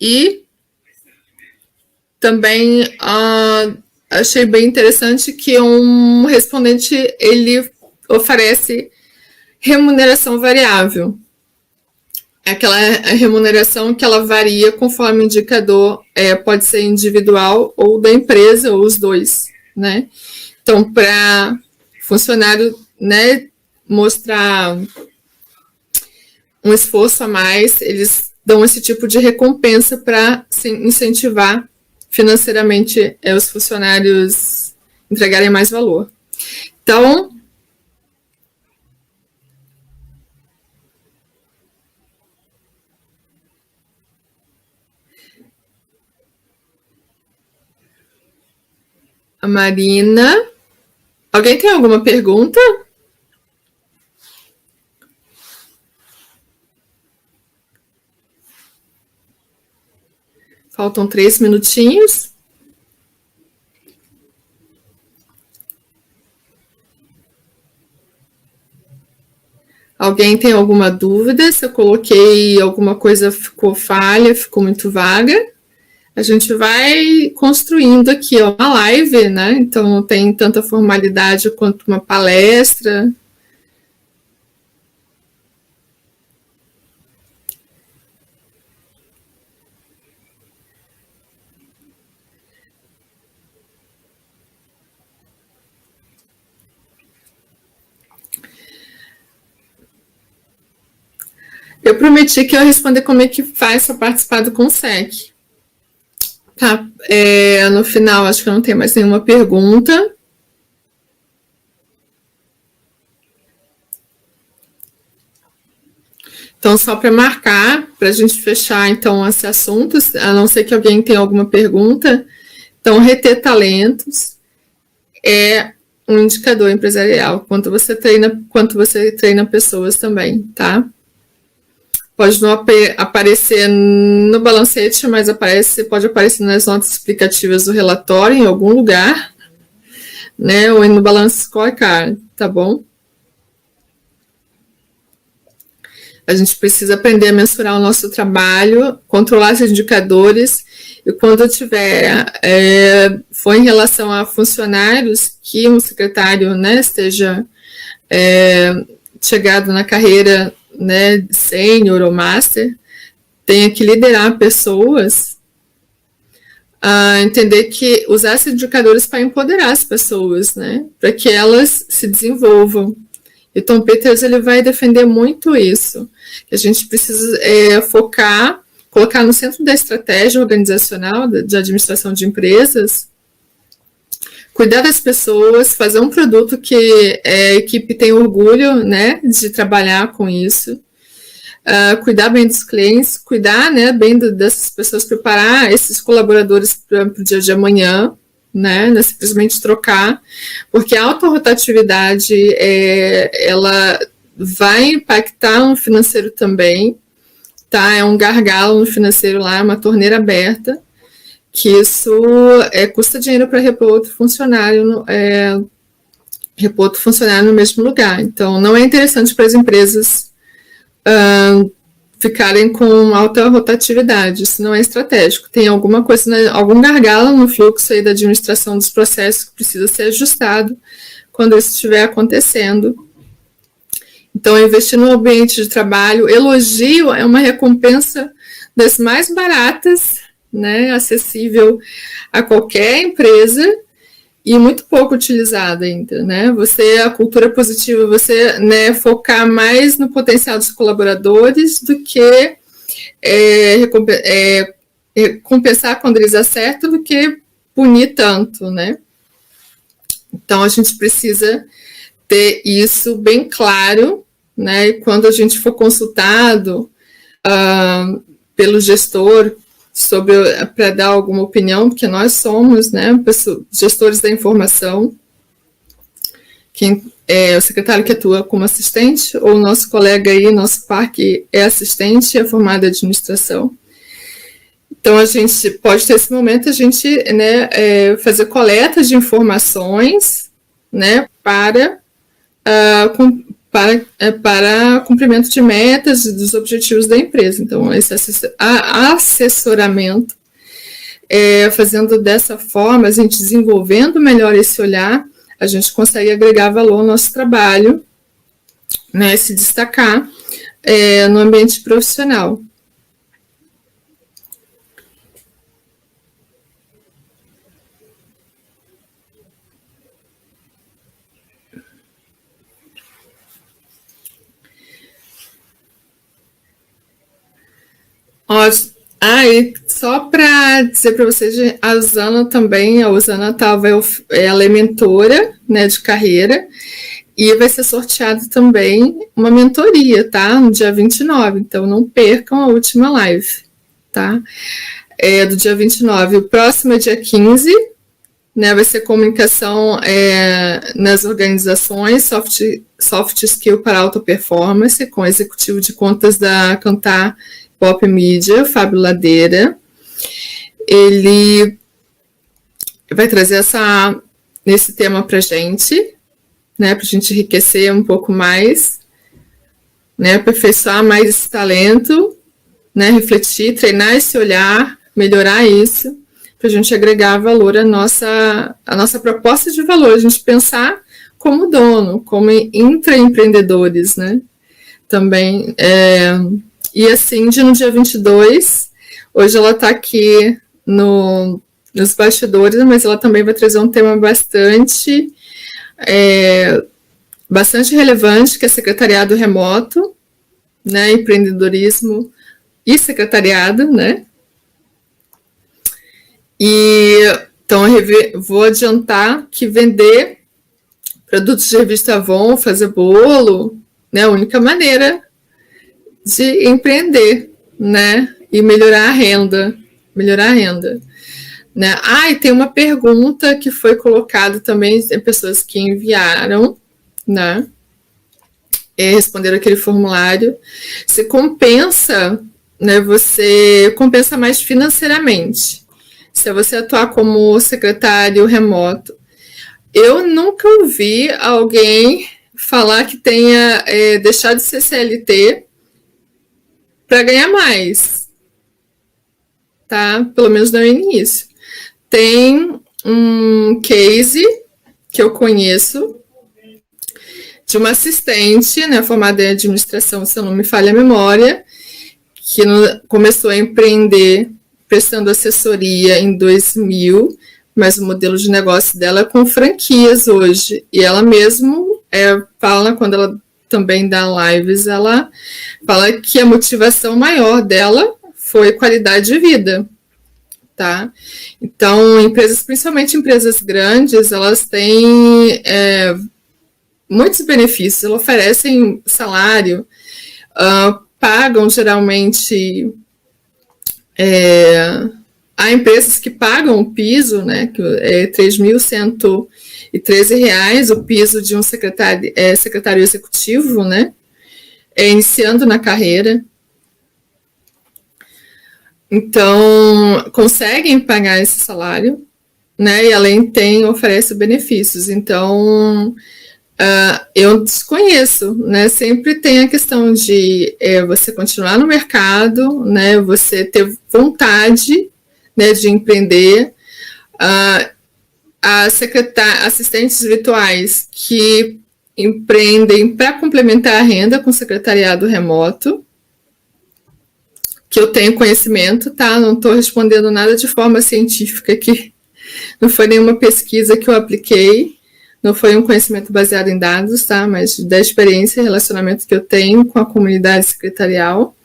E também achei bem interessante que um respondente ele oferece remuneração variável. É aquela remuneração que ela varia conforme o indicador pode ser individual ou da empresa, ou os dois, né? Então, para funcionário, né, mostrar um esforço a mais, eles dão esse tipo de recompensa para incentivar financeiramente os funcionários entregarem mais valor. Então, a Marina. Alguém tem alguma pergunta? Faltam 3 minutinhos. Alguém tem alguma dúvida? Se eu coloquei alguma coisa, ficou falha, ficou muito vaga? A gente vai construindo aqui uma live, né? Então não tem tanta formalidade quanto uma palestra. Eu prometi que eu ia responder como é que faz para participar do Consec. Tá, no final acho que não tem mais nenhuma pergunta. Então, só para marcar, para a gente fechar então esse assunto, a não ser que alguém tenha alguma pergunta. Então, reter talentos é um indicador empresarial, quanto você treina pessoas também, tá? Pode não aparecer no balancete, mas pode aparecer nas notas explicativas do relatório, em algum lugar, né? Ou no Balance Scorecard, tá bom? A gente precisa aprender a mensurar o nosso trabalho, controlar os indicadores, e quando for em relação a funcionários, que um secretário, né, esteja chegado na carreira, né, sênior ou master, tenha que liderar pessoas, entender que usar esses indicadores para empoderar as pessoas, né, para que elas se desenvolvam. E Tom Peters ele vai defender muito isso, que a gente precisa focar, colocar no centro da estratégia organizacional de administração de empresas, cuidar das pessoas, fazer um produto que a equipe tem orgulho, né, de trabalhar com isso, cuidar bem dos clientes, cuidar, né, bem dessas pessoas, preparar esses colaboradores para o dia de amanhã, né, não é simplesmente trocar, porque a autorrotatividade ela vai impactar no financeiro também, tá? É um gargalo no financeiro lá, é uma torneira aberta, que isso custa dinheiro para repor outro funcionário no mesmo lugar. Então, não é interessante para as empresas ficarem com alta rotatividade, isso não é estratégico. Tem alguma coisa, algum gargalo no fluxo aí da administração dos processos que precisa ser ajustado quando isso estiver acontecendo. Então, investir no ambiente de trabalho, elogio é uma recompensa das mais baratas, né, acessível a qualquer empresa e muito pouco utilizada ainda, né? A cultura positiva, né, focar mais no potencial dos colaboradores do que compensar quando eles acertam do que punir tanto, né? Então, a gente precisa ter isso bem claro, né? E quando a gente for consultado pelo gestor para dar alguma opinião, porque nós somos, né, gestores da informação, quem é o secretário que atua como assistente, ou o nosso colega aí, nosso par que é assistente e é formado em administração. Então, a gente pode ter esse momento, a gente, né, fazer coletas de informações, né, para cumprimento de metas e dos objetivos da empresa. Então, esse assessoramento fazendo dessa forma, a gente desenvolvendo melhor esse olhar, a gente consegue agregar valor ao nosso trabalho, né, se destacar no ambiente profissional. E só para dizer para vocês, a Usana também, ela é mentora, né, de carreira, e vai ser sorteado também uma mentoria, tá? No dia 29, então não percam a última live, tá? Do dia 29. O próximo é dia 15, né? Vai ser comunicação nas organizações, soft skill para alta performance, com o executivo de contas da Cantar Pop Media, Fábio Ladeira. Ele vai trazer esse tema para a gente, né, para a gente enriquecer um pouco mais, né, aperfeiçoar mais esse talento, né, refletir, treinar esse olhar, melhorar isso, para a gente agregar valor à nossa proposta de valor, a gente pensar como dono, como intraempreendedores, né, também. E assim, no dia 22, hoje ela está aqui nos bastidores, mas ela também vai trazer um tema bastante relevante, que é secretariado remoto, né, empreendedorismo e secretariado, né. Então, eu vou adiantar que vender produtos de revista Avon, fazer bolo, né, a única maneira de empreender, né, e melhorar a renda, né. E tem uma pergunta que foi colocada também, tem pessoas que enviaram, né, responderam aquele formulário, se compensa, né, você compensa mais financeiramente, se você atuar como secretário remoto. Eu nunca ouvi alguém falar que tenha deixado de ser CLT para ganhar mais, tá? Pelo menos no início. Tem um case que eu conheço de uma assistente, né, formada em administração, se eu não me falha a memória, que começou a empreender prestando assessoria em 2000, mas o modelo de negócio dela é com franquias hoje. E ela mesmo fala, quando ela também dá lives, ela fala que a motivação maior dela foi qualidade de vida, tá? Então, empresas, principalmente empresas grandes, elas têm muitos benefícios, elas oferecem salário, pagam geralmente... há empresas que pagam o piso, né, que é R$ 3.113, o piso de um secretário executivo, né, iniciando na carreira. Então, conseguem pagar esse salário, né, e além oferece benefícios. Então, eu desconheço, né, sempre tem a questão de você continuar no mercado, né, você ter vontade, né, de empreender. Assistentes virtuais que empreendem para complementar a renda com secretariado remoto, que eu tenho conhecimento, tá? Não estou respondendo nada de forma científica aqui, não foi nenhuma pesquisa que eu apliquei, não foi um conhecimento baseado em dados, tá? Mas da experiência e relacionamento que eu tenho com a comunidade secretarial.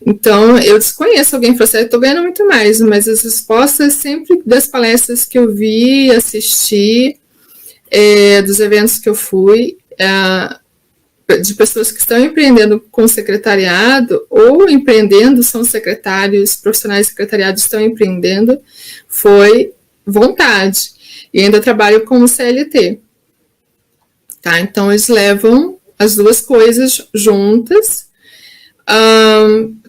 Então, eu desconheço alguém que falou assim, eu estou ganhando muito mais, mas as respostas sempre das palestras que eu vi, assisti, dos eventos que eu fui, de pessoas que estão empreendendo com secretariado ou empreendendo, são secretários, profissionais de secretariado estão empreendendo, foi vontade. E ainda trabalho como CLT. Tá? Então, eles levam as duas coisas juntas.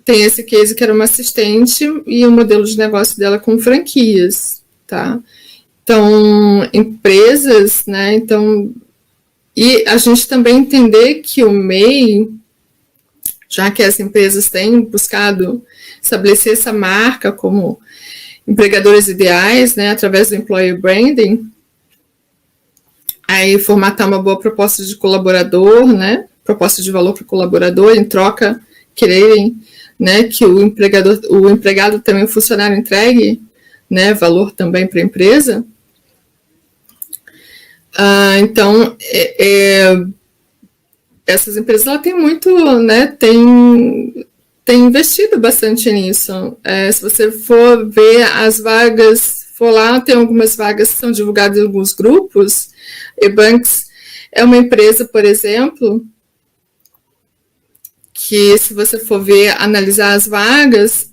Tem esse case que era uma assistente e o modelo de negócio dela com franquias. Tá? Então, empresas, né? Então, e a gente também entender que o MEI, já que as empresas têm buscado estabelecer essa marca como empregadores ideais, né, através do employer branding, aí formatar uma boa proposta de colaborador, né, proposta de valor para o colaborador, em troca, quererem, né, que o empregado também, o funcionário entregue, né, valor também para a empresa. Então, essas empresas ela tem muito, né, tem investido bastante nisso. Se você for ver as vagas, for lá, tem algumas vagas que são divulgadas em alguns grupos. Ebanks é uma empresa, por exemplo, que se você for ver, analisar as vagas,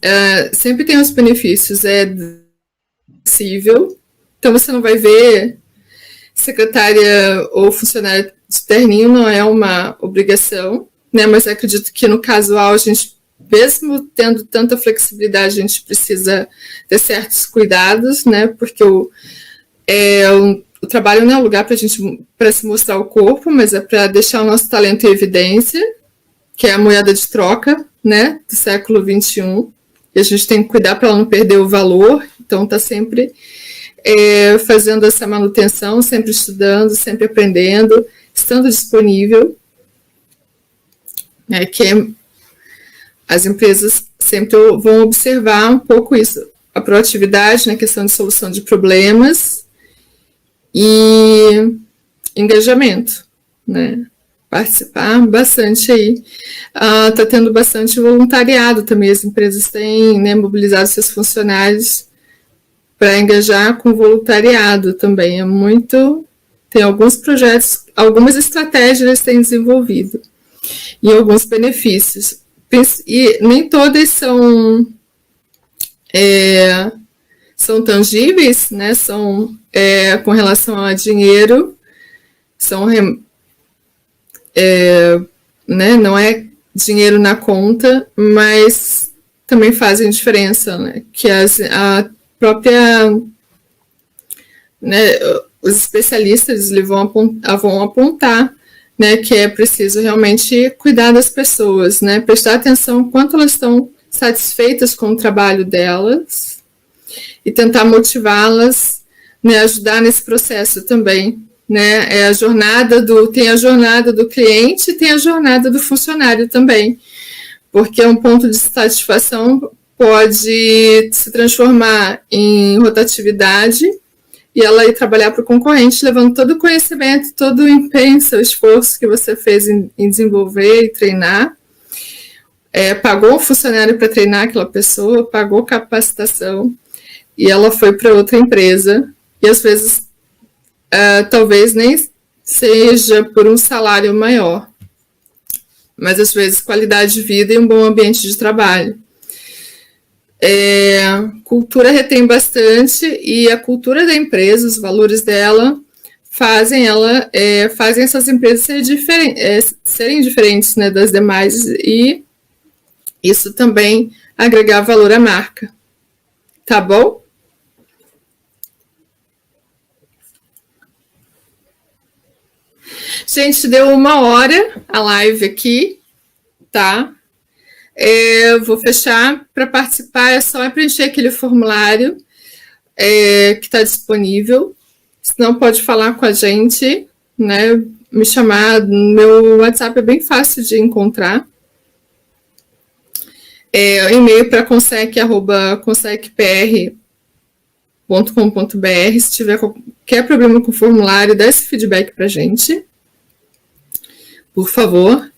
sempre tem os benefícios, é acessível, então você não vai ver secretária ou funcionário de terninho, não é uma obrigação, né, mas eu acredito que no casual a gente, mesmo tendo tanta flexibilidade, a gente precisa ter certos cuidados, né, porque o trabalho não é um lugar para se mostrar o corpo, mas é para deixar o nosso talento em evidência, que é a moeda de troca, né, do século XXI, e a gente tem que cuidar para ela não perder o valor, então está sempre fazendo essa manutenção, sempre estudando, sempre aprendendo, estando disponível, né, que as empresas sempre vão observar um pouco isso, a proatividade na questão de solução de problemas e engajamento, né, participar bastante aí. Está tendo bastante voluntariado também, as empresas têm, né, mobilizado seus funcionários para engajar com voluntariado também. Tem alguns projetos, algumas estratégias eles têm desenvolvido e alguns benefícios. E nem todas são tangíveis, né? São com relação a dinheiro, né? Não é dinheiro na conta, mas também fazem diferença, né? Que a própria, né, os especialistas eles vão apontar, né, que é preciso realmente cuidar das pessoas, né, prestar atenção quanto elas estão satisfeitas com o trabalho delas e tentar motivá-las, né, ajudar nesse processo também, né, tem a jornada do cliente e tem a jornada do funcionário também, porque um ponto de satisfação pode se transformar em rotatividade e ela ir trabalhar para o concorrente, levando todo o conhecimento, todo o empenho, seu esforço que você fez em desenvolver e treinar. Pagou um funcionário para treinar aquela pessoa, pagou capacitação e ela foi para outra empresa. E às vezes, talvez nem seja por um salário maior, mas às vezes qualidade de vida e um bom ambiente de trabalho. Cultura retém bastante e a cultura da empresa, os valores dela fazem essas empresas serem diferentes, né, das demais, e isso também agregar valor à marca. Tá bom? Gente, deu 1 hora a live aqui, tá? Vou fechar. Para participar é só preencher aquele formulário que está disponível. Se não, pode falar com a gente, né? Me chamar. Meu WhatsApp é bem fácil de encontrar. E-mail para consec@consecpr.com.br. Se tiver qualquer problema com o formulário, dá esse feedback para a gente, por favor.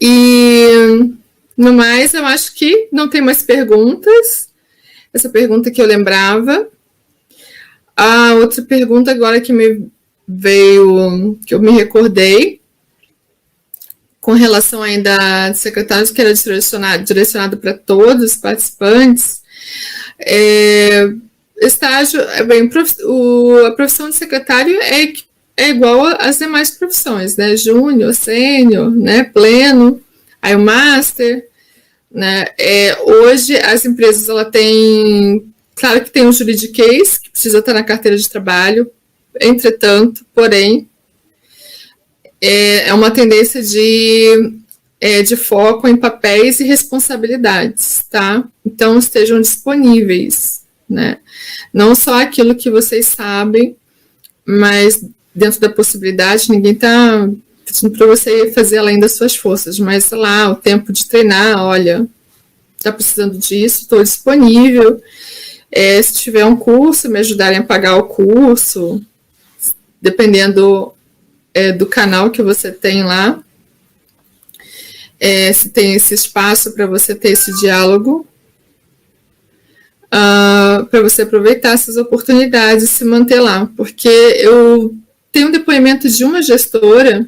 E no mais, eu acho que não tem mais perguntas. Essa pergunta que eu lembrava. A outra pergunta agora que me veio, que eu me recordei, com relação ainda a secretários, que era direcionado para todos os participantes. Estágio, a profissão de secretário é igual às demais profissões, né? Júnior, sênior, né? Pleno, aí o master, né? Hoje as empresas ela tem, claro que tem um juridiquês que precisa estar na carteira de trabalho, entretanto, porém, é uma tendência de de foco em papéis e responsabilidades, tá? Então, estejam disponíveis, né? Não só aquilo que vocês sabem, mas dentro da possibilidade, ninguém está pedindo para você fazer além das suas forças, mas, sei lá, o tempo de treinar, olha, está precisando disso, estou disponível. Se tiver um curso, me ajudarem a pagar o curso, dependendo do canal que você tem lá, se tem esse espaço para você ter esse diálogo, para você aproveitar essas oportunidades e se manter lá. Porque eu tenho um depoimento de uma gestora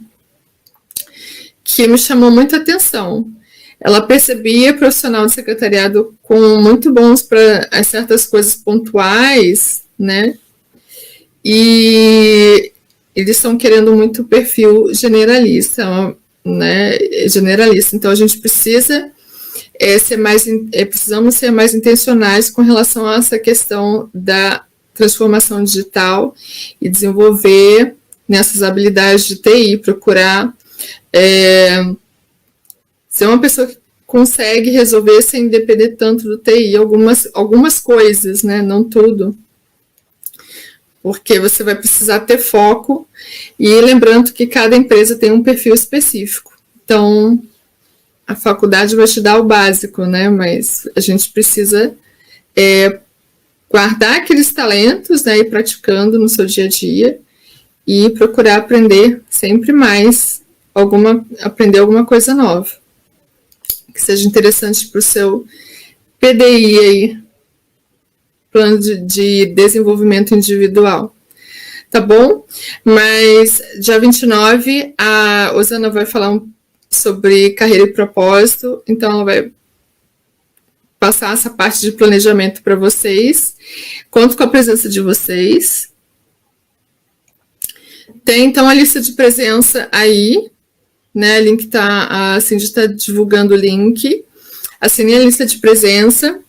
que me chamou muita atenção. Ela percebia profissional de secretariado com muito bons para certas coisas pontuais, né? E eles estão querendo muito perfil generalista, né? Generalista. Então a gente precisa precisamos ser mais intencionais com relação a essa questão da transformação digital e desenvolver nessas habilidades de TI, procurar ser uma pessoa que consegue resolver sem depender tanto do TI, algumas coisas, né? Não tudo. Porque você vai precisar ter foco e lembrando que cada empresa tem um perfil específico. Então, a faculdade vai te dar o básico, né? Mas a gente precisa guardar aqueles talentos, né? E praticando no seu dia a dia e procurar aprender sempre mais, aprender alguma coisa nova. Que seja interessante para o seu PDI aí, plano de desenvolvimento individual. Tá bom? Mas dia 29, a Osana vai falar sobre carreira e propósito, então ela vai passar essa parte de planejamento para vocês. Conto com a presença de vocês. Tem então a lista de presença aí, né? O link tá, a Cindy está divulgando o link. Assine a lista de presença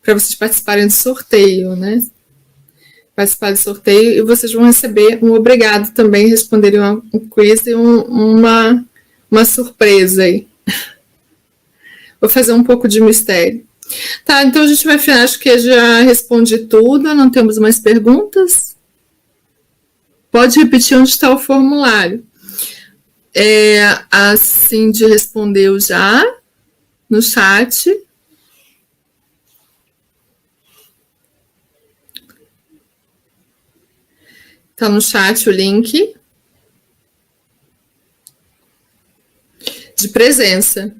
para vocês participarem do sorteio, né? Participar do sorteio e vocês vão receber um obrigado também, responderem um quiz e uma surpresa aí. Vou fazer um pouco de mistério. Tá, então a gente vai finalizar, acho que já respondi tudo, não temos mais perguntas? Pode repetir onde está o formulário. A Cindy respondeu já no chat. Está no chat o link de presença.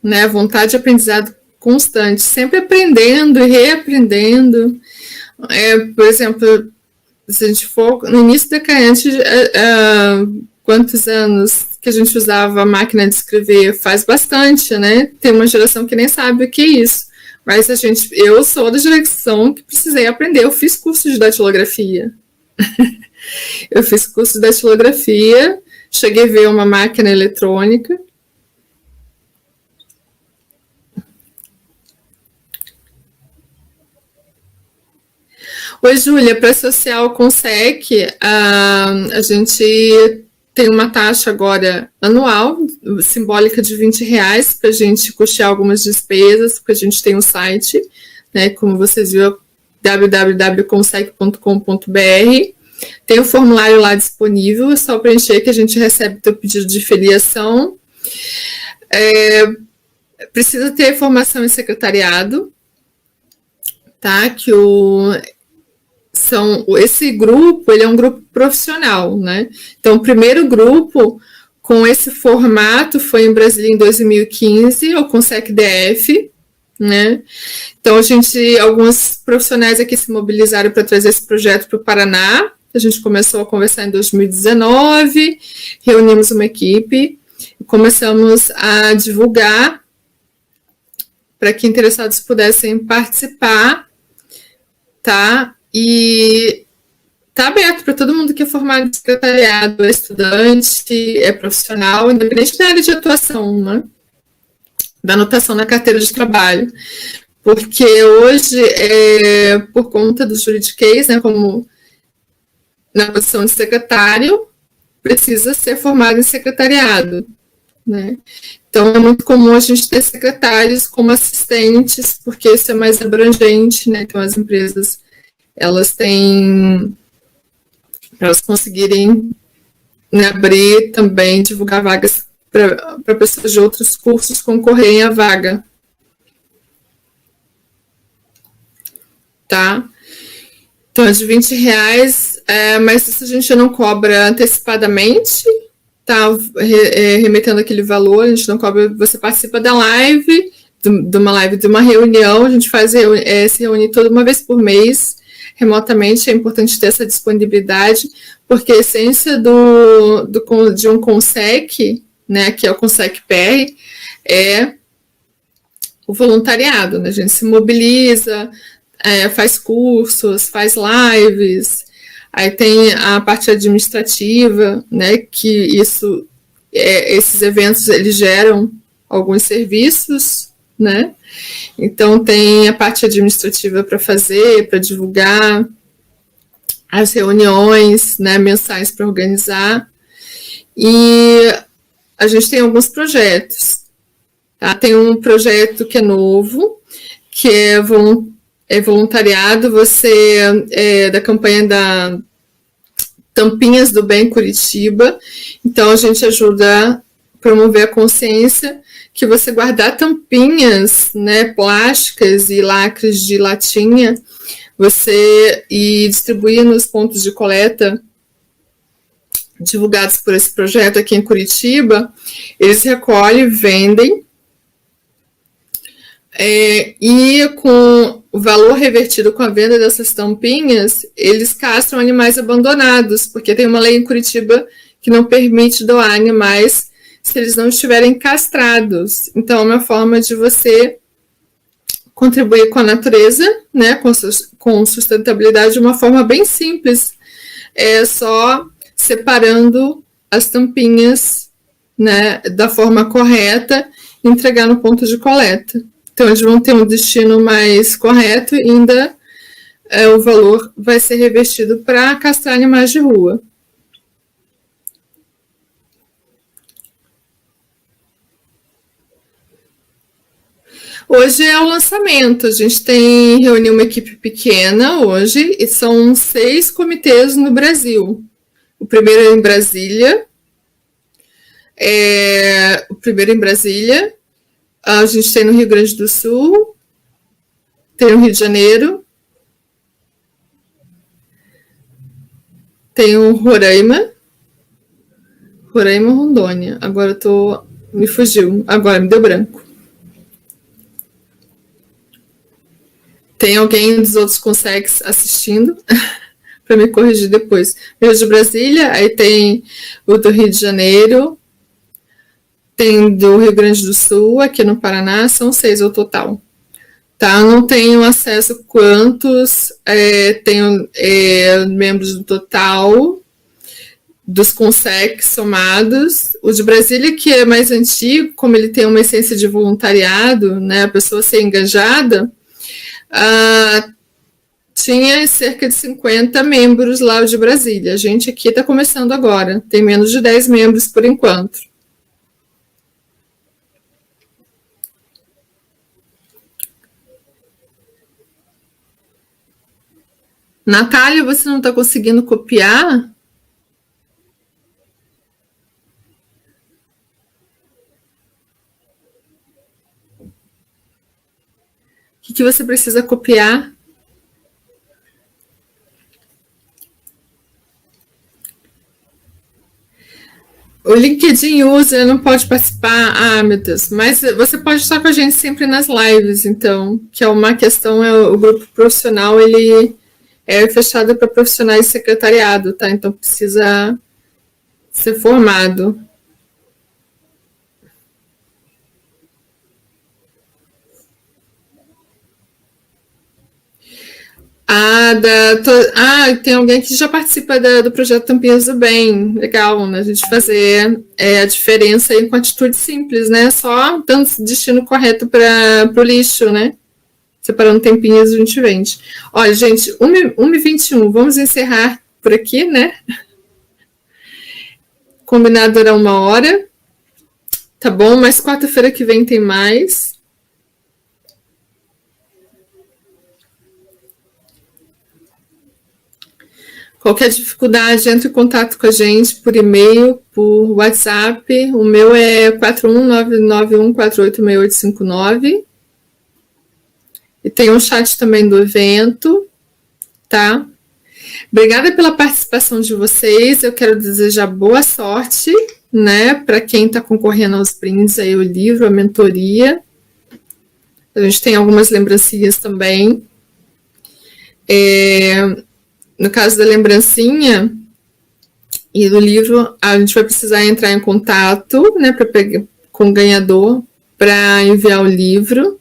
Né? Vontade de aprendizado constante, sempre aprendendo e reaprendendo. Por exemplo, se a gente for no início da Caiante, quantos anos que a gente usava a máquina de escrever? Faz bastante, né? Tem uma geração que nem sabe o que é isso. Mas eu sou da geração que precisei aprender. Eu fiz curso de datilografia. Eu fiz curso de datilografia, cheguei a ver uma máquina eletrônica. Oi, Júlia, para social com SEC, a gente tem uma taxa agora anual, simbólica de R$20, para a gente custear algumas despesas, porque a gente tem um site, né, como vocês viram, www.consec.com.br. Tem o formulário lá disponível, é só preencher que a gente recebe o teu pedido de filiação. Precisa ter formação em secretariado, tá? Esse grupo, ele é um grupo profissional, né? Então, o primeiro grupo com esse formato foi em Brasília em 2015, o Consec DF, né? Então, alguns profissionais aqui se mobilizaram para trazer esse projeto para o Paraná. A gente começou a conversar em 2019, reunimos uma equipe e começamos a divulgar para que interessados pudessem participar, tá? E está aberto para todo mundo que é formado em secretariado, é estudante, é profissional, independente da área de atuação, né? Da anotação na carteira de trabalho. Porque hoje, por conta do juridiquês, né, como na posição de secretário precisa ser formado em secretariado, né? Então, é muito comum a gente ter secretários como assistentes, porque isso é mais abrangente, né? Então, as empresas, elas têm, para elas conseguirem, né, abrir também, divulgar vagas para pessoas de outros cursos concorrerem à vaga. Tá? Então, é de R$20, mas isso a gente não cobra antecipadamente, tá? Remetendo aquele valor, a gente não cobra, você participa da live, de uma reunião, a gente faz se reunir toda uma vez por mês, remotamente, é importante ter essa disponibilidade, porque a essência de um CONSEC, né, que é o CONSEC PR, é o voluntariado, né? A gente se mobiliza, faz cursos, faz lives, aí tem a parte administrativa, né, que esses eventos, eles geram alguns serviços, né, então tem a parte administrativa para fazer, para divulgar, as reuniões, né, mensais para organizar, e a gente tem alguns projetos, tá? Tem um projeto que é novo, que é voluntariado, da campanha da Tampinhas do Bem Curitiba, então a gente ajuda a promover a consciência que você guardar tampinhas, né, plásticas e lacres de latinha, e distribuir nos pontos de coleta divulgados por esse projeto aqui em Curitiba, eles recolhem, vendem, e com o valor revertido com a venda dessas tampinhas, eles castram animais abandonados, porque tem uma lei em Curitiba que não permite doar animais se eles não estiverem castrados. Então, é uma forma de você contribuir com a natureza, né, com sustentabilidade de uma forma bem simples, só separando as tampinhas, né, da forma correta e entregar no ponto de coleta. Então, eles vão ter um destino mais correto e ainda o valor vai ser revertido para castrar animais de rua. Hoje é o lançamento, a gente reuniu uma equipe pequena hoje e são 6 comitês no Brasil. O primeiro é em Brasília, a gente tem no Rio Grande do Sul, tem no Rio de Janeiro, tem o Roraima, Rondônia. Agora me fugiu, agora me deu branco. Tem alguém dos outros CONSECs assistindo para me corrigir depois. Rio de Brasília, aí tem o do Rio de Janeiro, tem do Rio Grande do Sul, aqui no Paraná, são 6 ao total. Tá? Eu não tenho acesso a quantos tenho membros do total dos CONSECs somados. O de Brasília, que é mais antigo, como ele tem uma essência de voluntariado, né, a pessoa ser engajada, tinha cerca de 50 membros lá de Brasília. A gente aqui está começando agora, tem menos de 10 membros por enquanto. Natália, você não está conseguindo copiar? O que você precisa copiar? O LinkedIn user não pode participar. Ah, meu Deus. Mas você pode estar com a gente sempre nas lives, então, que é uma questão, o grupo profissional, ele é fechado para profissionais de secretariado, tá? Então, precisa ser formado. Tem alguém que já participa do projeto Tampinhas do Bem. Legal, né? A gente fazer a diferença aí com atitude simples, né? Só dando destino correto para o lixo, né? Separando tampinhas, a gente vende. Olha, gente, 1h21, vamos encerrar por aqui, né? Combinado era 1 hora. Tá bom, mas quarta-feira que vem tem mais. Qualquer dificuldade, entre em contato com a gente por e-mail, por WhatsApp. O meu é 41991486859. E tem um chat também do evento, tá? Obrigada pela participação de vocês. Eu quero desejar boa sorte, né, para quem está concorrendo aos brindes aí, o livro, a mentoria. A gente tem algumas lembrancinhas também. No caso da lembrancinha e do livro, a gente vai precisar entrar em contato, né, com o ganhador para enviar o livro.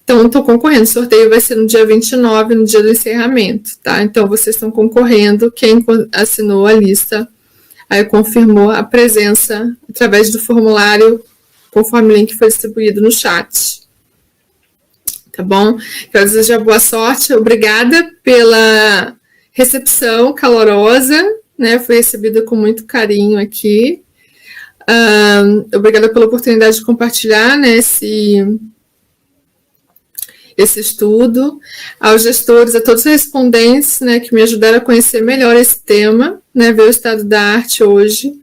Então, estou concorrendo. O sorteio vai ser no dia 29, no dia do encerramento, tá? Então, vocês estão concorrendo. Quem assinou a lista, aí confirmou a presença através do formulário, conforme o link foi distribuído no chat. Tá bom? Quero desejar boa sorte. Obrigada pela recepção calorosa, né? Foi recebida com muito carinho aqui. Obrigada pela oportunidade de compartilhar, né, esse estudo, aos gestores, a todos os respondentes, né, que me ajudaram a conhecer melhor esse tema, né, ver o estado da arte hoje,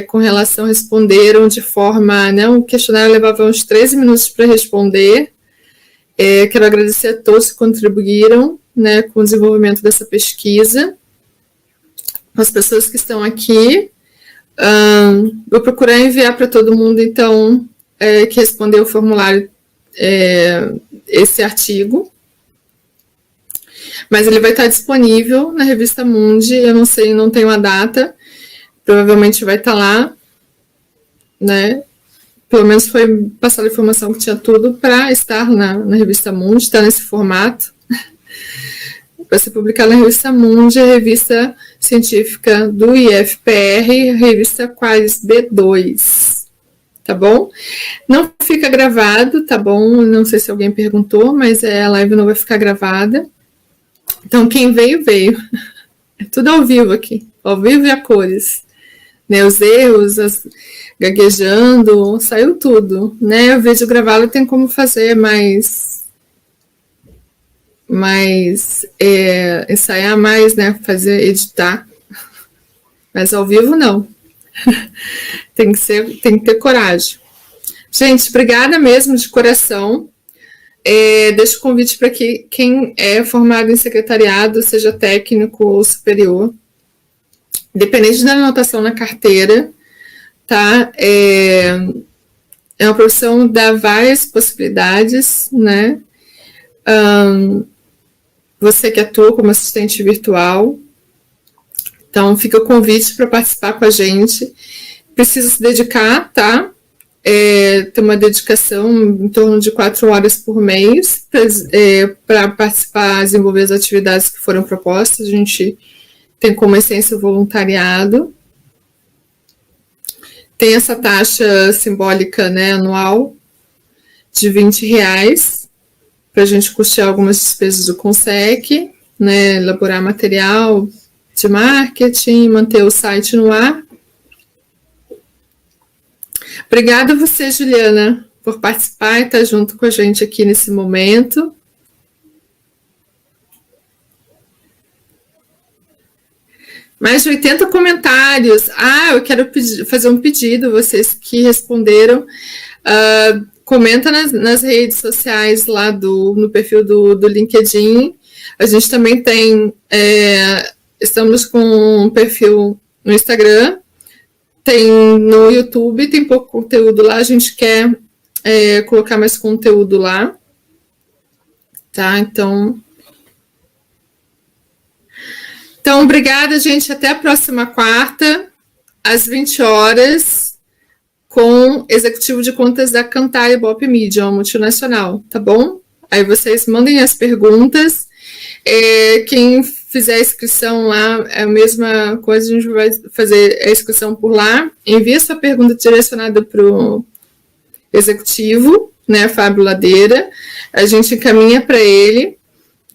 com relação, responderam de forma, né, um questionário levava uns 13 minutos para responder. Quero agradecer a todos que contribuíram, né, com o desenvolvimento dessa pesquisa, as pessoas que estão aqui. Vou procurar enviar para todo mundo, então, que respondeu o formulário, esse artigo, mas ele vai estar disponível na revista Mundi. Eu não sei, não tenho a data, provavelmente vai estar lá, né? Pelo menos foi passada a informação que tinha tudo para estar na revista Mundi, está nesse formato. Vai ser publicado na revista Mundi, a revista científica do IFPR, revista Qualis B2. Tá bom? Não fica gravado, tá bom? Não sei se alguém perguntou, mas a live não vai ficar gravada. Então, quem veio, veio. É tudo ao vivo aqui. Ao vivo e a cores. Né, os erros, gaguejando, saiu tudo. Né? O vídeo gravado tem como fazer ensaiar mais, né? Editar. Mas ao vivo, não. Tem que ter coragem. Gente, obrigada mesmo de coração. Deixo o convite para que quem é formado em secretariado, seja técnico ou superior, independente da anotação na carteira, tá? É uma profissão que dá várias possibilidades, né? Você que atua como assistente virtual, então fica o convite para participar com a gente. Precisa se dedicar, tá? Ter uma dedicação em torno de 4 horas por mês para participar, desenvolver as atividades que foram propostas. A gente tem como essência o voluntariado. Tem essa taxa simbólica, né, anual de R$20 para a gente custear algumas despesas do CONSEC, né, elaborar material de marketing, manter o site no ar. Obrigada a você, Juliana, por participar e estar junto com a gente aqui nesse momento. Mais de 80 comentários. Eu quero fazer um pedido, vocês que responderam. Comenta nas redes sociais lá no perfil do LinkedIn. A gente também tem, estamos com um perfil no Instagram, tem no YouTube, tem pouco conteúdo lá, a gente quer colocar mais conteúdo lá, tá? Então, obrigada, gente, até a próxima quarta, às 20 horas, com executivo de contas da Cantar Ibope Media, uma multinacional, tá bom? Aí vocês mandem as perguntas, quem fizer a inscrição lá, é a mesma coisa, a gente vai fazer a inscrição por lá, envia sua pergunta direcionada para o executivo, né, Fábio Ladeira, a gente encaminha para ele,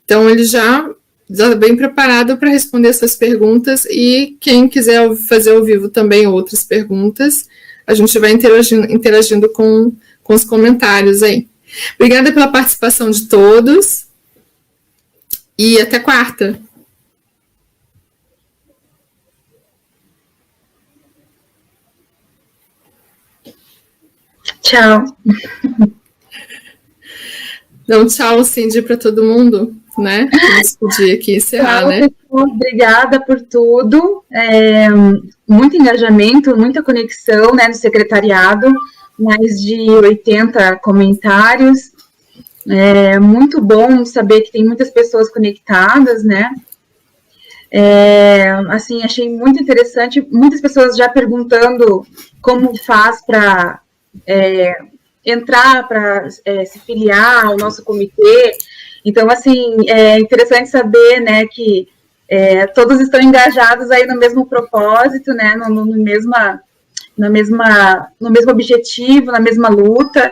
então ele já já bem preparado para responder essas perguntas, e quem quiser fazer ao vivo também outras perguntas, a gente vai interagindo com os comentários aí. Obrigada pela participação de todos e até quarta. Tchau. Então, tchau, Cindy, para todo mundo, né? Vamos podia aqui encerrar, tchau, né? Pessoal, obrigada por tudo. Muito engajamento, muita conexão, né, no secretariado, mais de 80 comentários. Muito bom saber que tem muitas pessoas conectadas, né? Assim, achei muito interessante, muitas pessoas já perguntando como faz para entrar, para se filiar ao nosso comitê. Então, assim, é interessante saber, né, que todos estão engajados aí no mesmo propósito, né, no mesmo objetivo, na mesma luta.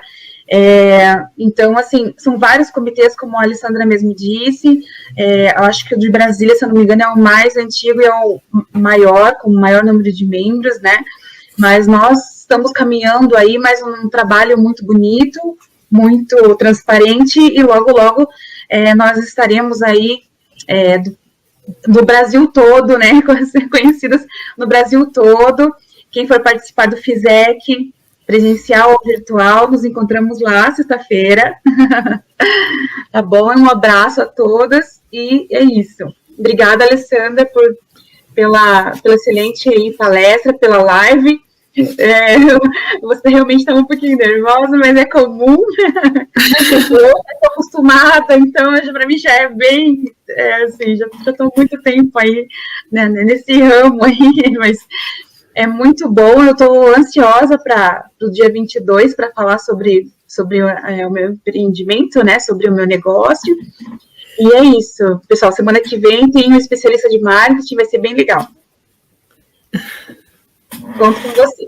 Então, assim, são vários comitês, como a Alessandra mesmo disse. Eu acho que o de Brasília, se eu não me engano, é o mais antigo e é o maior, com o maior número de membros, né? Mas nós estamos caminhando aí, mais um trabalho muito bonito, muito transparente, e logo, logo nós estaremos aí do Brasil todo, né? Conhecidas no Brasil todo. Quem for participar do FISEC, presencial ou virtual, nos encontramos lá sexta-feira. Tá bom? Um abraço a todas e é isso. Obrigada, Alessandra, pela excelente aí palestra, pela live. Você realmente estava um pouquinho nervosa, mas é comum. Eu estou acostumada, então para mim já é bem, assim, já estou há muito tempo aí, né, nesse ramo aí, mas é muito bom. Eu estou ansiosa para o dia 22 para falar sobre o meu empreendimento, né, sobre o meu negócio. E é isso, pessoal. Semana que vem tem um especialista de marketing, vai ser bem legal. Conto com você.